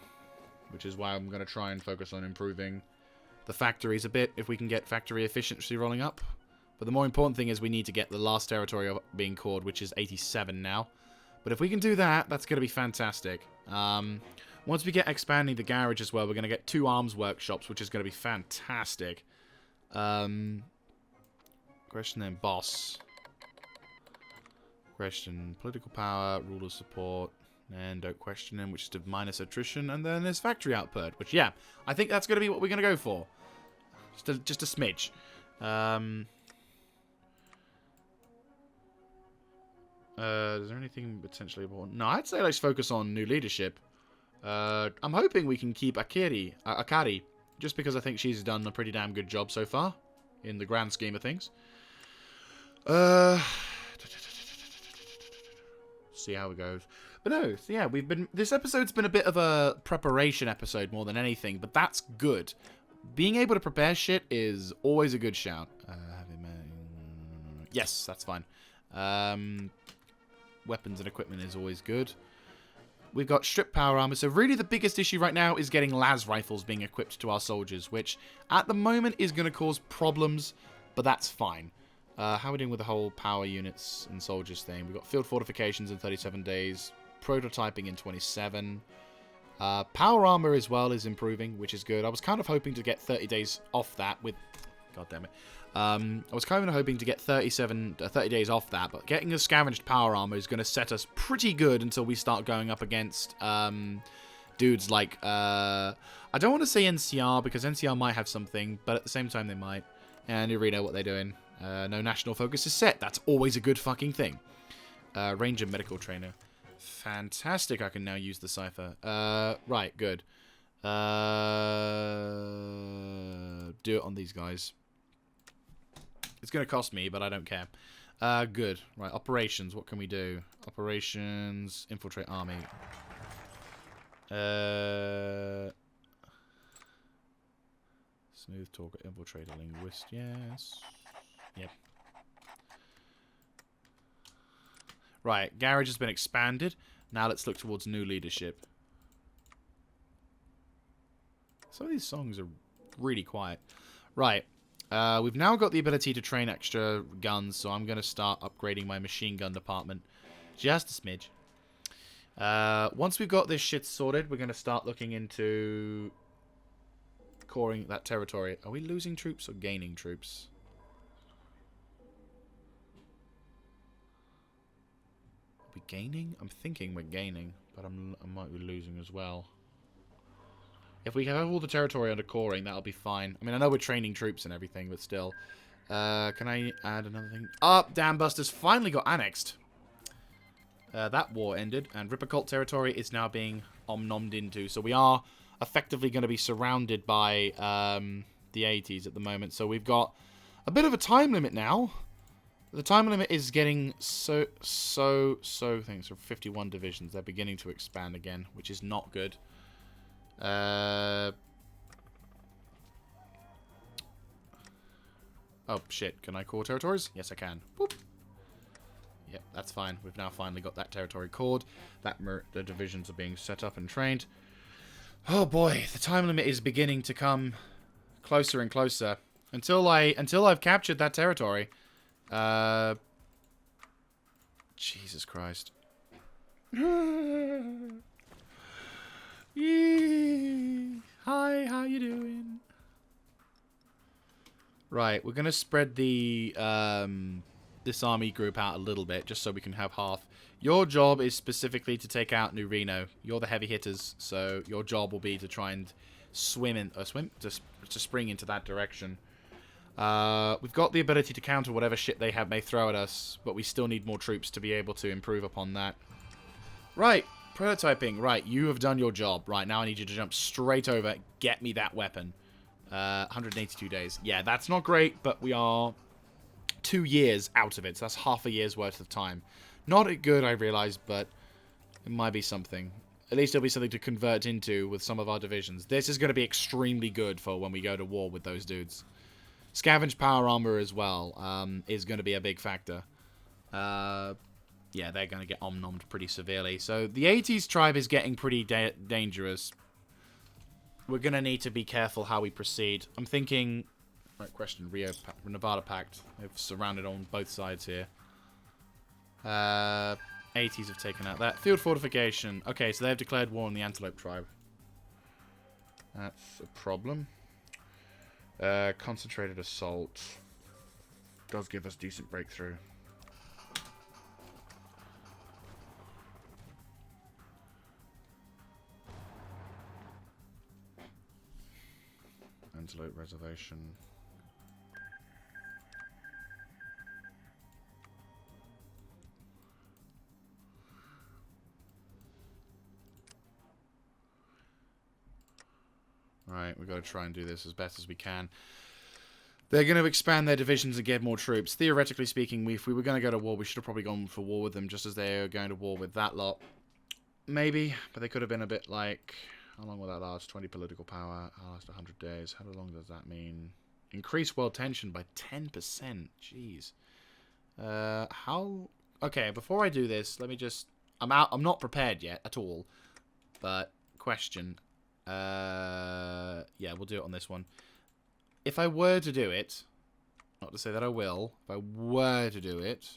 Which is why I'm going to try and focus on improving the factories a bit, if we can get factory efficiency rolling up. But the more important thing is we need to get the last territory being cored, which is 87 now. But if we can do that, that's going to be fantastic. Once we get expanding the garage as well, we're going to get 2 arms workshops, which is going to be fantastic. Question then, boss. Question, political power, ruler support, and don't question him, which is to minus attrition, and then there's factory output, which, yeah, I think that's going to be what we're going to go for. Just a smidge. Is there anything potentially important? No, I'd say let's focus on new leadership. I'm hoping we can keep Akari, just because I think she's done a pretty damn good job so far, in the grand scheme of things. See how it goes. But no, so yeah, this episode's been a bit of a preparation episode more than anything, but that's good. Being able to prepare shit is always a good shout. Yes, that's fine. Weapons and equipment is always good. we've got strip power armor. So really the biggest issue right now is getting las rifles being equipped to our soldiers, which at the moment is going to cause problems, but that's fine. How are we doing with the whole power units and soldiers thing? We've got field fortifications in 37 days, prototyping in 27. Power armor as well is improving, which is good. I was kind of hoping to get 30 days off that with... God damn it. I was kind of hoping to get 30 days off that, but getting a scavenged power armor is going to set us pretty good until we start going up against dudes like... I don't want to say NCR, because NCR might have something, but at the same time they might. And you already know what they're doing. No national focus is set. That's always a good fucking thing. Ranger medical trainer. Fantastic, I can now use the cipher. Right, good. Do it on these guys. It's going to cost me, but I don't care. Good. Right, operations, what can we do? Operations, infiltrate army. Smooth talker, infiltrator, linguist, yes. Yep. Right, garage has been expanded. Now let's look towards new leadership. Some of these songs are really quiet. Right, we've now got the ability to train extra guns, so I'm going to start upgrading my machine gun department. Just a smidge. Once we've got this shit sorted, we're going to start looking into coring that territory. Are we losing troops or gaining troops? Are we gaining? I'm thinking we're gaining, but I might be losing as well. If we have all the territory under coring, that'll be fine. I mean, I know we're training troops and everything, but still. Can I add another thing? Oh, Dam Busters finally got annexed. That war ended, and Ripper Cult territory is now being omnommed into. So we are effectively going to be surrounded by the 80s at the moment. So we've got a bit of a time limit now. The time limit is getting so things are 51 divisions. They're beginning to expand again, which is not good. Oh shit, can I core territories? Yes, I can. Boop. Yep, that's fine. We've now finally got that territory cored. The divisions are being set up and trained. Oh boy, the time limit is beginning to come closer and closer. Until I've captured that territory. Jesus Christ. Yee. Hi, how you doing? Right, we're gonna spread the this army group out a little bit, just so we can have half. Your job is specifically to take out New Reno. You're the heavy hitters, so your job will be to try and to spring into that direction. We've got the ability to counter whatever shit they may throw at us, but we still need more troops to be able to improve upon that. Right, prototyping. Right, you have done your job. Right, now I need you to jump straight over. Get me that weapon. 182 days. Yeah, that's not great, but we are 2 years out of it, so that's half a year's worth of time. Not good, I realize, but it might be something. At least it'll be something to convert into with some of our divisions. This is going to be extremely good for when we go to war with those dudes. Scavenged power armor as well is going to be a big factor. Yeah, they're going to get omnommed pretty severely. So the 80s tribe is getting pretty dangerous. We're going to need to be careful how we proceed. I'm thinking... Right, question. Nevada Pact. They've surrounded on both sides here. 80s have taken out that. Field fortification. Okay, so they've declared war on the Antelope tribe. That's a problem. Concentrated assault. Does give us decent breakthrough. Antelope reservation. Right, we've got to try and do this as best as we can. They're going to expand their divisions and get more troops. Theoretically speaking, if we were going to go to war, we should have probably gone for war with them, just as they're going to war with that lot. Maybe, but they could have been a bit like... How long will that last? 20 political power. Last 100 days. How long does that mean? Increase world tension by 10%. Jeez. How... Okay, before I do this, let me just... I'm out. I'm not prepared yet at all. But question. Yeah, we'll do it on this one. If I were to do it, not to say that I will, if I were to do it,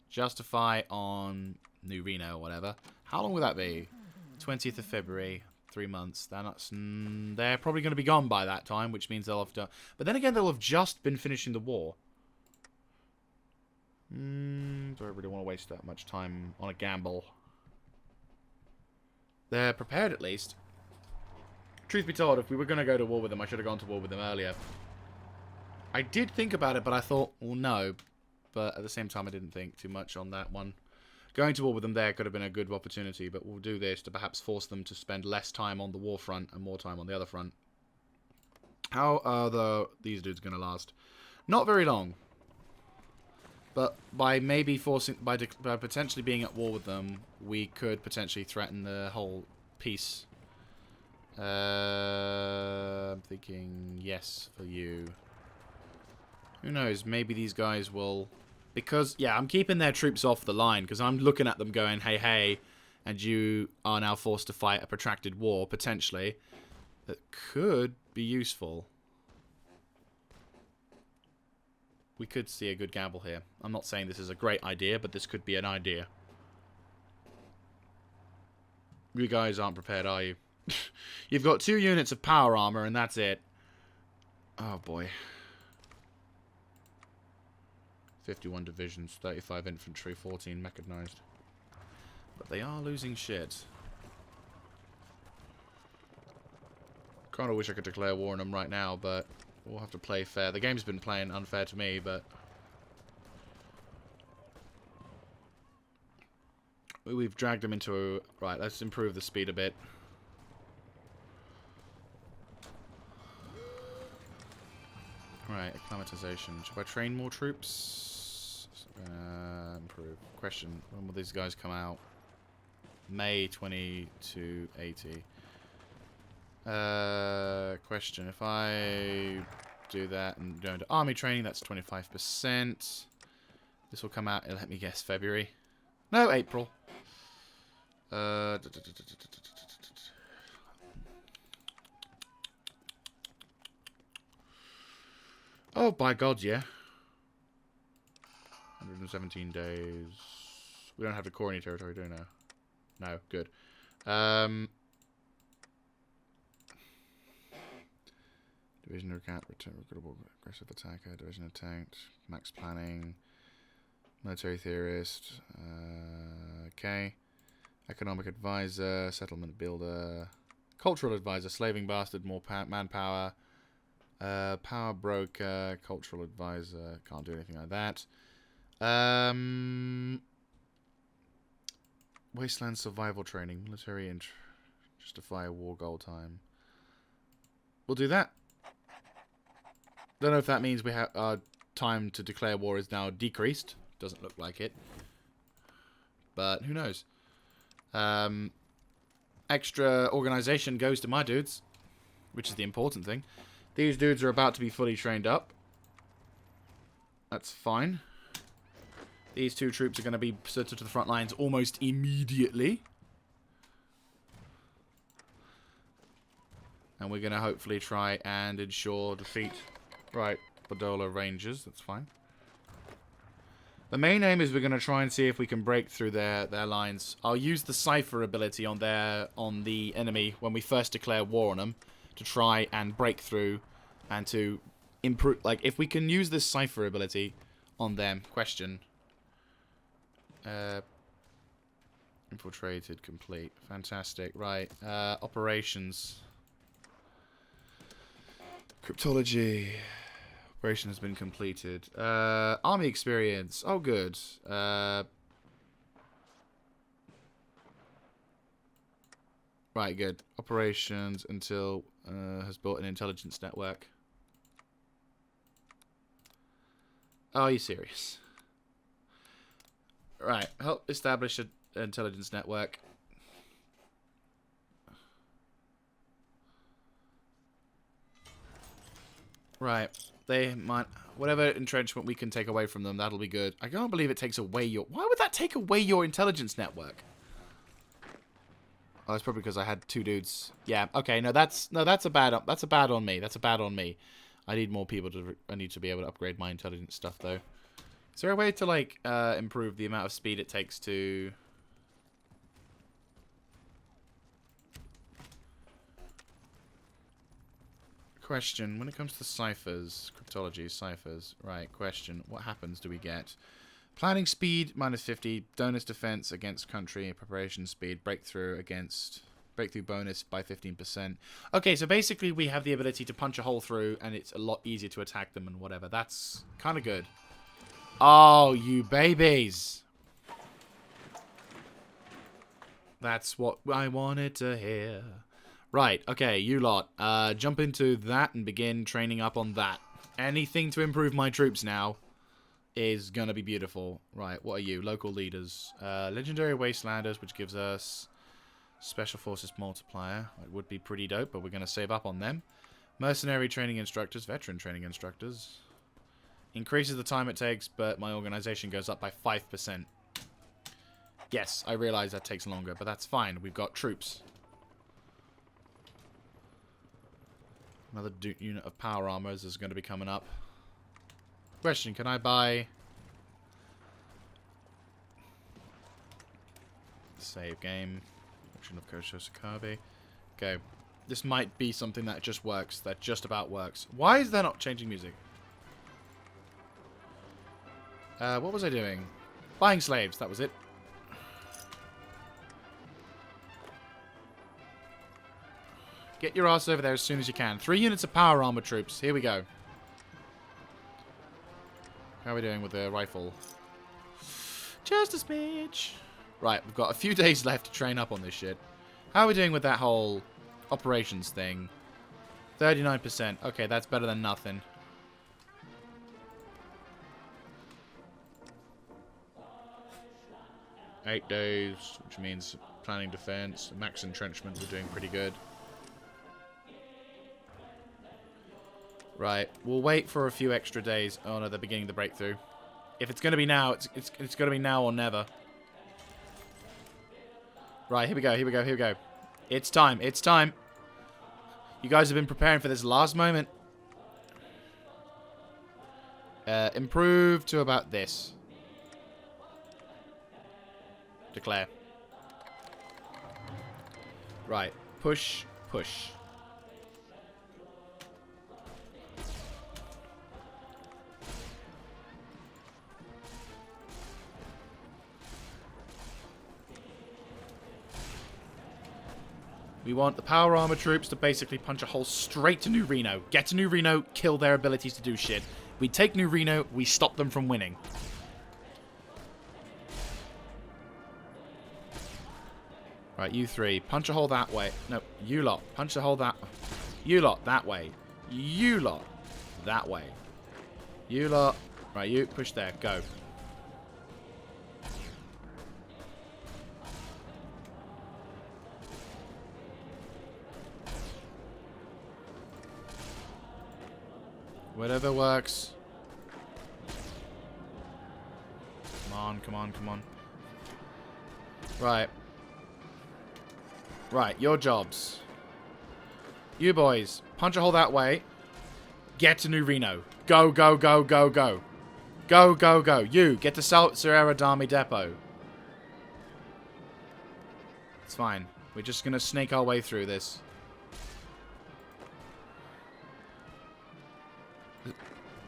justify on New Reno or whatever, how long would that be? 20th of February, 3 months. They're probably going to be gone by that time, which means they'll have done. But then again, they'll have just been finishing the war. Do I really want to waste that much time on a gamble? They're prepared at least. Truth be told, if we were going to go to war with them, I should have gone to war with them earlier. I did think about it, but I thought, well, no. But at the same time, I didn't think too much on that one. Going to war with them there could have been a good opportunity, but we'll do this to perhaps force them to spend less time on the war front and more time on the other front. How are these dudes going to last? Not very long. But by maybe forcing, by potentially being at war with them, we could potentially threaten the whole peace. I'm thinking yes for you. Who knows? Maybe these guys will... Because, yeah, I'm keeping their troops off the line, because I'm looking at them going, hey, hey, and you are now forced to fight a protracted war, potentially, that could be useful. We could see a good gamble here. I'm not saying this is a great idea, but this could be an idea. You guys aren't prepared, are you? You've got 2 units of power armor, and that's it. Oh, boy. 51 divisions, 35 infantry, 14 mechanized. But they are losing shit. Kind of wish I could declare war on them right now, but we'll have to play fair. The game's been playing unfair to me, but... We've dragged them into a... Right, let's improve the speed a bit. Right, acclimatization. Should I train more troops? Improve. Question. When will these guys come out? May 2280. Question. If I do that and go into army training, that's 25%. This will come out, let me guess, February. No, April. Oh, by God, yeah. 117 days. We don't have to core any territory, do we now? No, good. Division recap, recruitable, aggressive attacker, division attacked, max planning, military theorist, okay. Economic advisor, settlement builder, cultural advisor, slaving bastard, more manpower, power broker, cultural advisor, can't do anything like that. Wasteland survival training, military and justify a war goal time. We'll do that. Don't know if that means we have our time to declare war is now decreased. Doesn't look like it, but who knows? Extra organization goes to my dudes, which is the important thing. These dudes are about to be fully trained up. That's fine. These 2 troops are going to be sent to the front lines almost immediately. And we're going to hopefully try and ensure defeat. Right, Badola Rangers, that's fine. The main aim is we're going to try and see if we can break through their lines. I'll use the Cipher ability on the enemy when we first declare war on them to try and break through and to improve. Like, if we can use this Cipher ability on them, question. Infiltrated, complete. Fantastic. Right. Operations. Cryptology. Operation has been completed. Army experience. Oh, good. Right, good. Operations until has built an intelligence network. Oh, are you serious? Right, help establish an intelligence network. Right, they might... Whatever entrenchment we can take away from them, that'll be good. I can't believe it takes away your... Why would that take away your intelligence network? Oh, it's probably because I had 2 dudes. Yeah, okay, no, that's a bad on me. That's a bad on me. I need more people I need to be able to upgrade my intelligence stuff, though. Is there a way to, like, improve the amount of speed it takes to... Question, when it comes to ciphers, cryptology, ciphers, right, question, what happens do we get? Planning speed, minus 50, donor's defense against country, preparation speed, breakthrough bonus by 15%. Okay, so basically we have the ability to punch a hole through, and it's a lot easier to attack them and whatever. That's kind of good. Oh, you babies! That's what I wanted to hear. Right, okay, you lot. Jump into that and begin training up on that. Anything to improve my troops now is gonna be beautiful. Right, what are you? Local leaders. Legendary Wastelanders, which gives us Special Forces Multiplier. It would be pretty dope, but we're gonna save up on them. Mercenary Training Instructors, Veteran Training Instructors. Increases the time it takes, but my organization goes up by 5%. Yes, I realize that takes longer, but that's fine. We've got troops. Another unit of power armors is going to be coming up. Question, can I buy... Save game. Auction of Chosokabe. Okay. This might be something that just works. That just about works. Why is that not changing music? What was I doing? Buying slaves, that was it. Get your ass over there as soon as you can. 3 units of power armor troops. Here we go. How are we doing with the rifle? Just a smidge. Right, we've got a few days left to train up on this shit. How are we doing with that whole operations thing? 39%. Okay, that's better than nothing. Eight days, which means planning defense. Max entrenchment, we're doing pretty good. Right, we'll wait for a few extra days. Oh no, they're beginning the breakthrough. If it's going to be now, it's going to be now or never. Right, here we go, here we go, here we go. It's time, it's time. You guys have been preparing for this last moment. Improve to about this. Declare. Right, push, push. We want the power armor troops to basically punch a hole straight to New Reno. Get to New Reno, kill their abilities to do shit. We take New Reno, we stop them from winning. Right, you 3. Punch a hole that way. No, you lot. Punch a hole that... You lot, that way. You lot, that way. You lot... Right, you, push there. Go. Whatever works. Come on, come on, come on. Right. Right, your jobs. You boys, punch a hole that way. Get to New Reno. Go, go, go, go, go. Go, go, go. You, get to Serera Dami Depot. It's fine. We're just going to snake our way through this.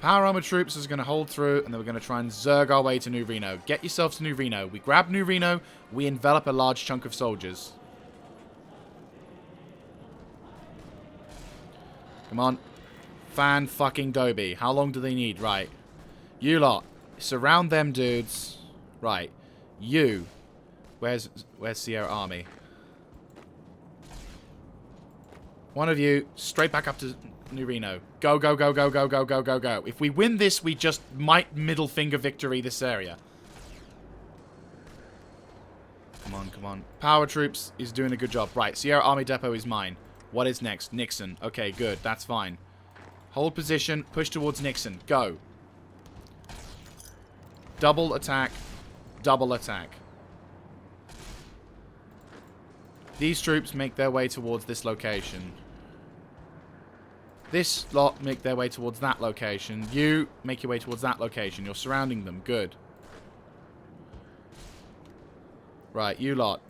Power armor troops is going to hold through, and then we're going to try and zerg our way to New Reno. Get yourselves to New Reno. We grab New Reno, we envelop a large chunk of soldiers. Come on. Fan-fucking-doby. How long do they need? Right. You lot. Surround them dudes. Right. You. Where's Sierra Army? One of you, straight back up to New Reno. Go, go, go, go, go, go, go, go, go. If we win this, we just might middle finger victory this area. Come on, come on. Power troops is doing a good job. Right, Sierra Army Depot is mine. What is next? Nixon. Okay, good. That's fine. Hold position. Push towards Nixon. Go. Double attack. Double attack. These troops make their way towards this location. This lot make their way towards that location. You make your way towards that location. You're surrounding them. Good. Right, you lot.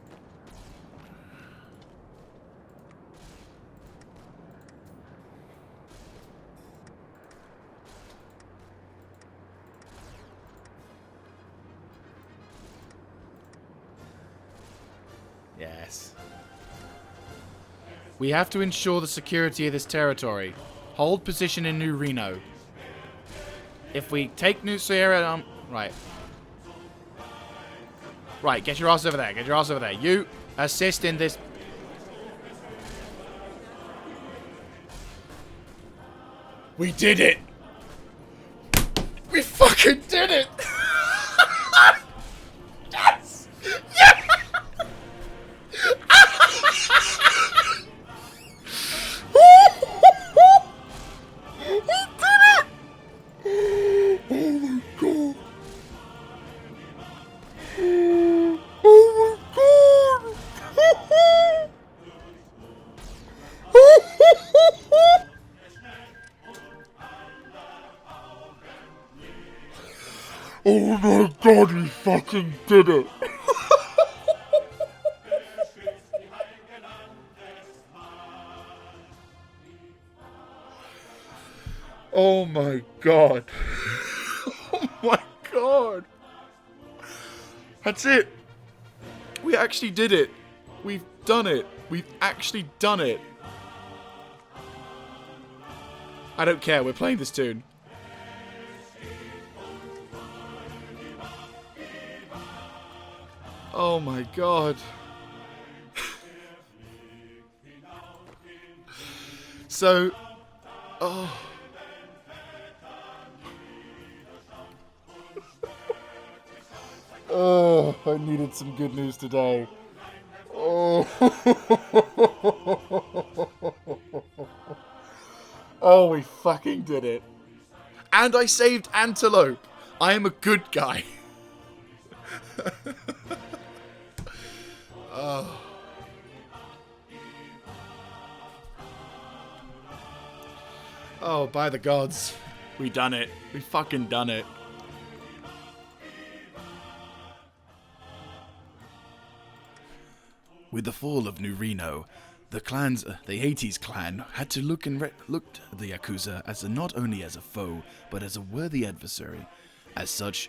Yes. We have to ensure the security of this territory. Hold position in New Reno. If we take New Sierra, right. Right, get your ass over there. Get your ass over there. You assist in this. We did it. We fucking did it. Yes. Yes. Oh my god, we fucking did it! Oh my god. Oh my god. That's it. We actually did it. We've done it. We've actually done it. I don't care, we're playing this tune. Oh my god. So, oh. Oh, I needed some good news today. Oh. Oh, we fucking did it. And I saved Antelope. I am a good guy. Oh. Oh, by the gods. We done it. We fucking done it. With the fall of New Reno, the Eighties clan had to looked at the Yakuza as not only as a foe, but as a worthy adversary. As such,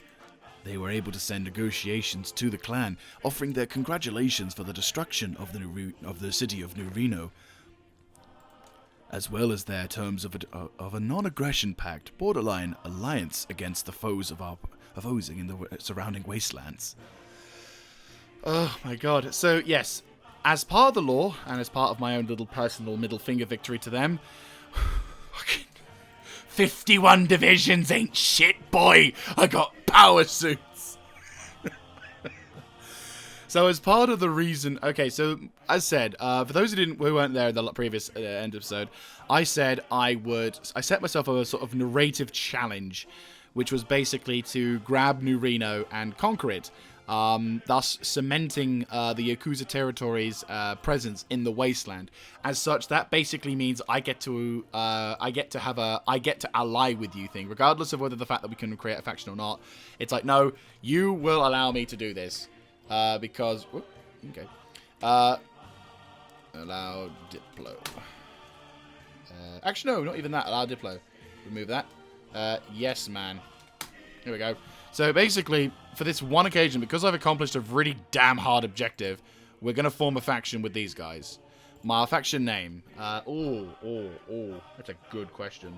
they were able to send negotiations to the clan, offering their congratulations for the destruction of the city of New Reno, as well as their terms of a non-aggression pact, borderline alliance against the foes in the surrounding wastelands. Oh my god. So, yes, as part of the law, and as part of my own little personal middle finger victory to them, 51 divisions ain't shit, boy! I got power suits! So as part of the reason... Okay, so, as said, for those who weren't there in the previous end episode, I said I set myself a sort of narrative challenge, which was basically to grab New Reno and conquer it, thus cementing the Yakuza territory's presence in the wasteland. As such, that basically means I get to ally with you thing, regardless of whether the fact that we can create a faction or not. It's like, no, you will allow me to do this, because whoop, okay, allow Diplo. Actually, no, not even that. Allow Diplo. Remove that. Yes, man. Here we go. So basically, for this one occasion, because I've accomplished a really damn hard objective, we're going to form a faction with these guys. My faction name. That's a good question.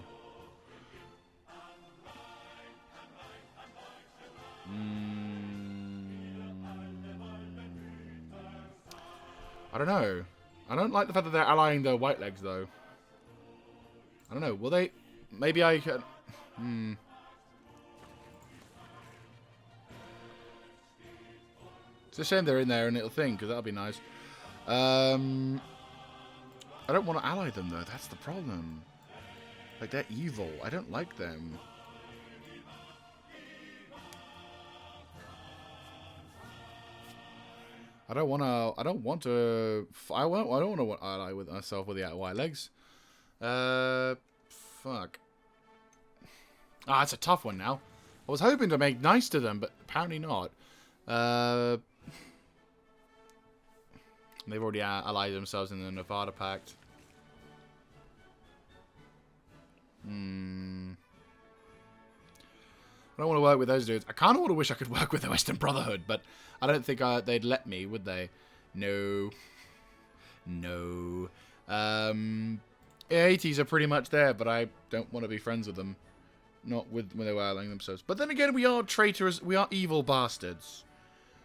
I don't know. I don't like the fact that they're allying their white legs, though. I don't know. Will they... Maybe I can... It's a shame they're in there and it'll think, because that'll be nice. I don't want to ally them, though. That's the problem. Like, they're evil. I don't like them. I don't want to. I don't want to. I don't want to ally with myself with the white legs. Fuck. Ah, it's a tough one now. I was hoping to make nice to them, but apparently not. They've already allied themselves in the Nevada Pact. I don't want to work with those dudes. I kind of want to wish I could work with the Western Brotherhood, but I don't think they'd let me, would they? No. No. 80s are pretty much there, but I don't want to be friends with them. Not with when they were allying themselves. But then again, we are traitors. We are evil bastards.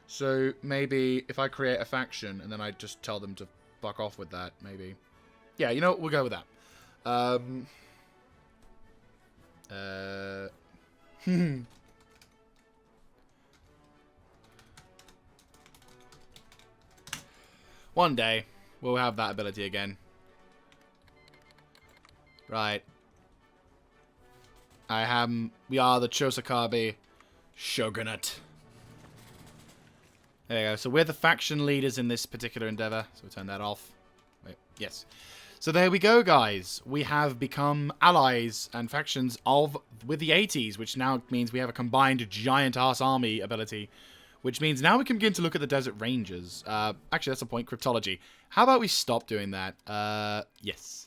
So maybe if I create a faction and then I just tell them to fuck off with that, maybe. Yeah, you know what? We'll go with that. One day, we'll have that ability again. Right. We are the Chosokabe Shogunate. There you go. So we're the faction leaders in this particular endeavor. So we'll turn that off. Wait, yes. So there we go, guys. We have become allies and factions with the 80s, which now means we have a combined giant-ass army ability, which means now we can begin to look at the Desert Rangers. Actually, that's a point. Cryptology. How about we stop doing that? Yes.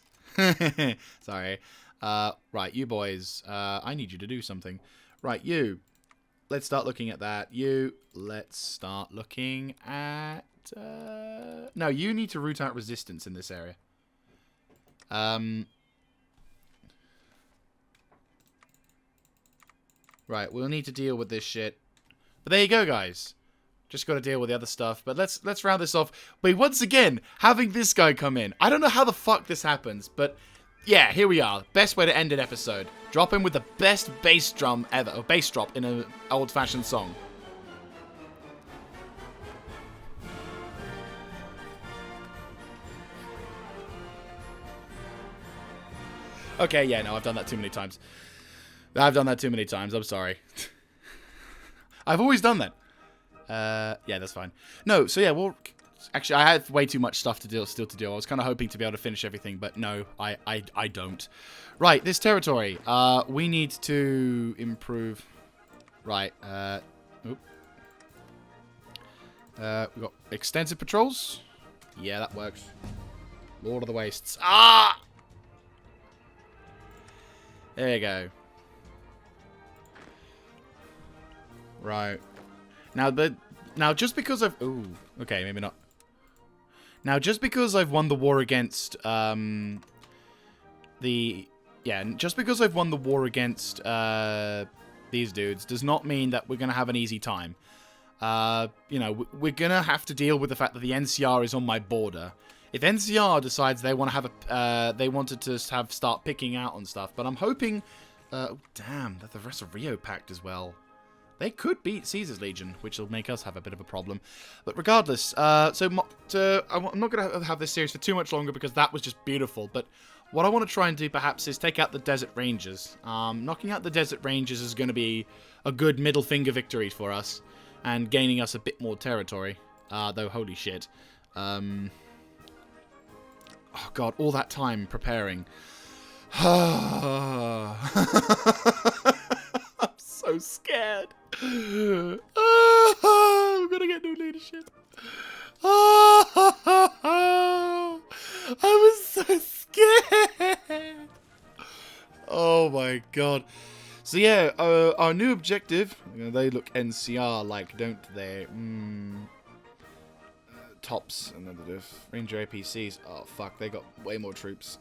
Sorry. Right, you boys. I need you to do something. Right, you. Let's start looking at that. Let's start looking at... No, you need to root out resistance in this area. Right, we'll need to deal with this shit. But there you go, guys. Just got to deal with the other stuff. But let's round this off. But once again, having this guy come in. I don't know how the fuck this happens, but... Yeah, here we are. Best way to end an episode. Drop in with the best bass drum ever. Or bass drop in an old-fashioned song. Okay, yeah, no, I've done that too many times. I'm sorry. I've always done that. Yeah, that's fine. No, so yeah, well... Actually, I had way too much stuff to do. I was kind of hoping to be able to finish everything, but no, I don't. Right, this territory. We need to improve. Right. We've got extensive patrols. Yeah, that works. Lord of the Wastes. Ah! There you go. Right. Now, just because I've... Ooh, okay, maybe not. Now, just because I've won the war against, just because I've won the war against, these dudes does not mean that we're going to have an easy time. You know, we're going to have to deal with the fact that the NCR is on my border. If NCR decides they want to have they wanted to start picking out on stuff, but I'm hoping, damn, that the rest of Rio packed as well. They could beat Caesar's Legion, which will make us have a bit of a problem. But regardless, I'm not going to have this series for too much longer because that was just beautiful. But what I want to try and do, perhaps, is take out the Desert Rangers. Knocking out the Desert Rangers is going to be a good middle finger victory for us. And gaining us a bit more territory. Though, holy shit. Oh, God, all that time preparing. I'm so scared. I'm gonna get new leadership. I was so scared. Oh my god. So yeah, our new objective. They look NCR-like, don't they? Tops and then the Ranger APCs. Oh fuck, they got way more troops.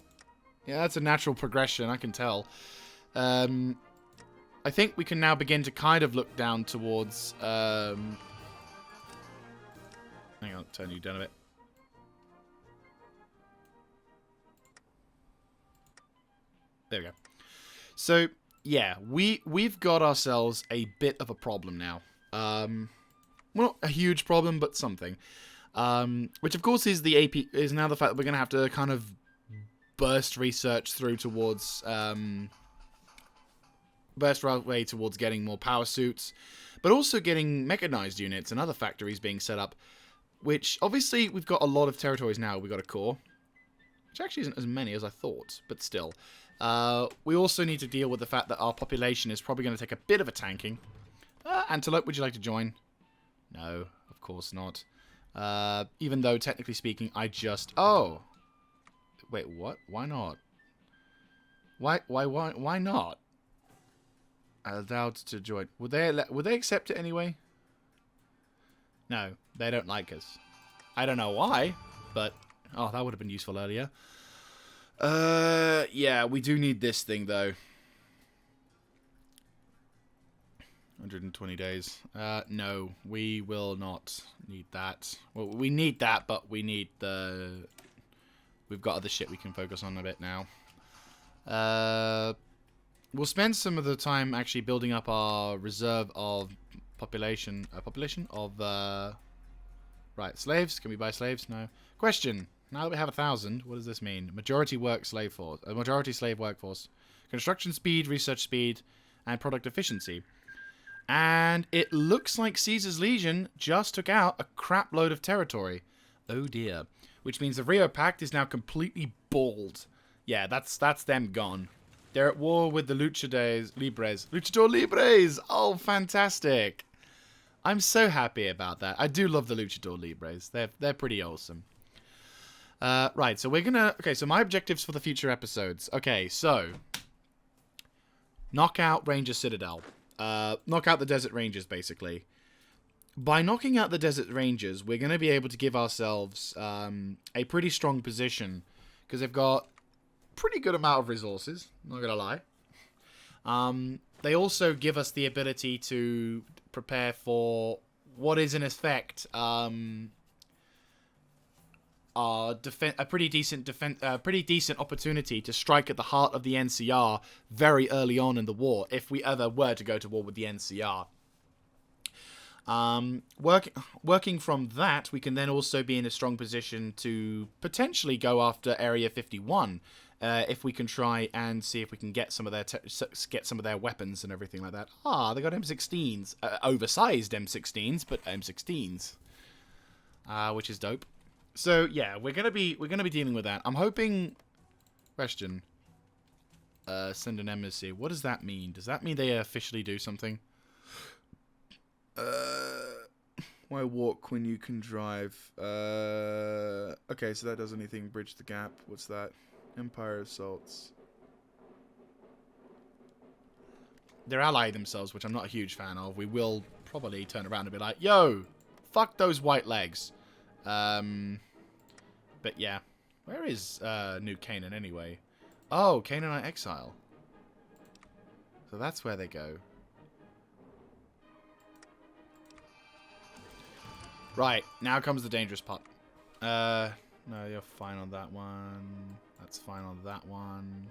Yeah, that's a natural progression. I can tell. I think we can now begin to kind of look down towards... Hang on, turn you down a bit. There we go. So, yeah, we've got ourselves a bit of a problem now. Well, not a huge problem, but something. Which, of course, is now the fact that we're going to have to kind of burst research through towards... burst our way towards getting more power suits, but also getting mechanized units and other factories being set up. which obviously we've got a lot of territories now we've got to core, which actually isn't as many as I thought, but still. We also need to deal with the fact that our population is probably going to take a bit of a tanking. Antelope, would you like to join? No, of course not. Even though, technically speaking, I just... Oh! Wait, what? Why not? Why not? Allowed to join. Would they accept it anyway? No, they don't like us. I don't know why, but... Oh, that would have been useful earlier. Yeah, we do need this thing, though. 120 days. No, we will not need that. Well, we need that, but we need the... We've got other shit we can focus on a bit now. We'll spend some of the time actually building up our reserve of population. Right, slaves. Can we buy slaves? No. Question. Now that we have 1,000, what does this mean? Majority slave workforce. Construction speed, research speed, and product efficiency. And it looks like Caesar's Legion just took out a crap load of territory. Oh dear. Which means the Rio Pact is now completely bald. Yeah, that's them gone. They're at war with the Luchador Libres! Oh, fantastic. I'm so happy about that. I do love the Luchador Libres. They're pretty awesome. Right, so we're gonna... Okay, so my objectives for the future episodes. Okay, so... Knock out Ranger Citadel. Knock out the Desert Rangers, basically. By knocking out the Desert Rangers, we're going to be able to give ourselves a pretty strong position. Because they've got a pretty good amount of resources, not going to lie. They also give us the ability to prepare for what is in effect a pretty decent opportunity to strike at the heart of the NCR very early on in the war, if we ever were to go to war with the NCR. Working from that, we can then also be in a strong position to potentially go after Area 51, if we can try and see if we can get some of their weapons and everything like that. Ah, they got M16s, oversized M16s, but M16s, which is dope. So yeah, we're gonna be dealing with that. I'm hoping. Question. Send an embassy. What does that mean? Does that mean they officially do something? Why walk when you can drive? Okay, so that does anything. Bridge the gap. What's that? Empire assaults. They're allied themselves, which I'm not a huge fan of. We will probably turn around and be like, yo, fuck those white legs. But yeah. Where is New Canaan anyway? Oh, Canaanite exile. So that's where they go. Right, now comes the dangerous part. No, you're fine on that one. That's fine on that one.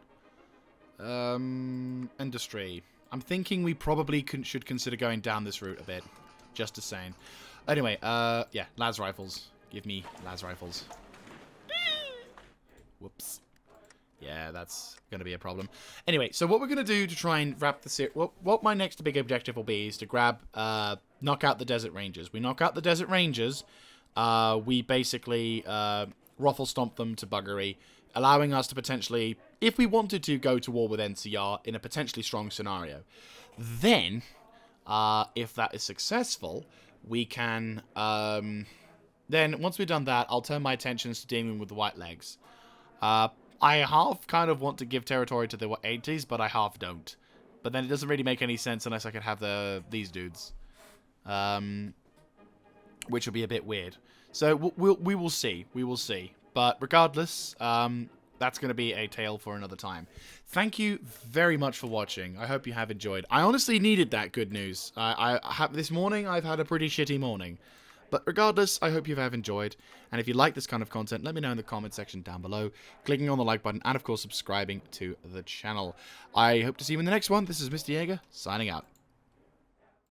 Industry. I'm thinking we probably should consider going down this route a bit. Just a saying. Anyway, yeah, las rifles. Give me las rifles. Whoops. Yeah, that's going to be a problem. Anyway, so what we're going to do to try and wrap the series... What my next big objective will be is to grab... knock out the Desert Rangers. We knock out the Desert Rangers. We basically ruffle stomp them to buggery, allowing us to potentially, if we wanted to, go to war with NCR in a potentially strong scenario. Then, if that is successful, we can... then, once we've done that, I'll turn my attentions to dealing with the White Legs. I half kind of want to give territory to the 80s, but I half don't. But then it doesn't really make any sense unless I could have these dudes. Which will be a bit weird. So we will see. We will see. But regardless, that's going to be a tale for another time. Thank you very much for watching. I hope you have enjoyed. I honestly needed that good news. This morning, I've had a pretty shitty morning. But regardless, I hope you have enjoyed. And if you like this kind of content, let me know in the comment section down below. Clicking on the like button and, of course, subscribing to the channel. I hope to see you in the next one. This is Mr. Jaeger, signing out.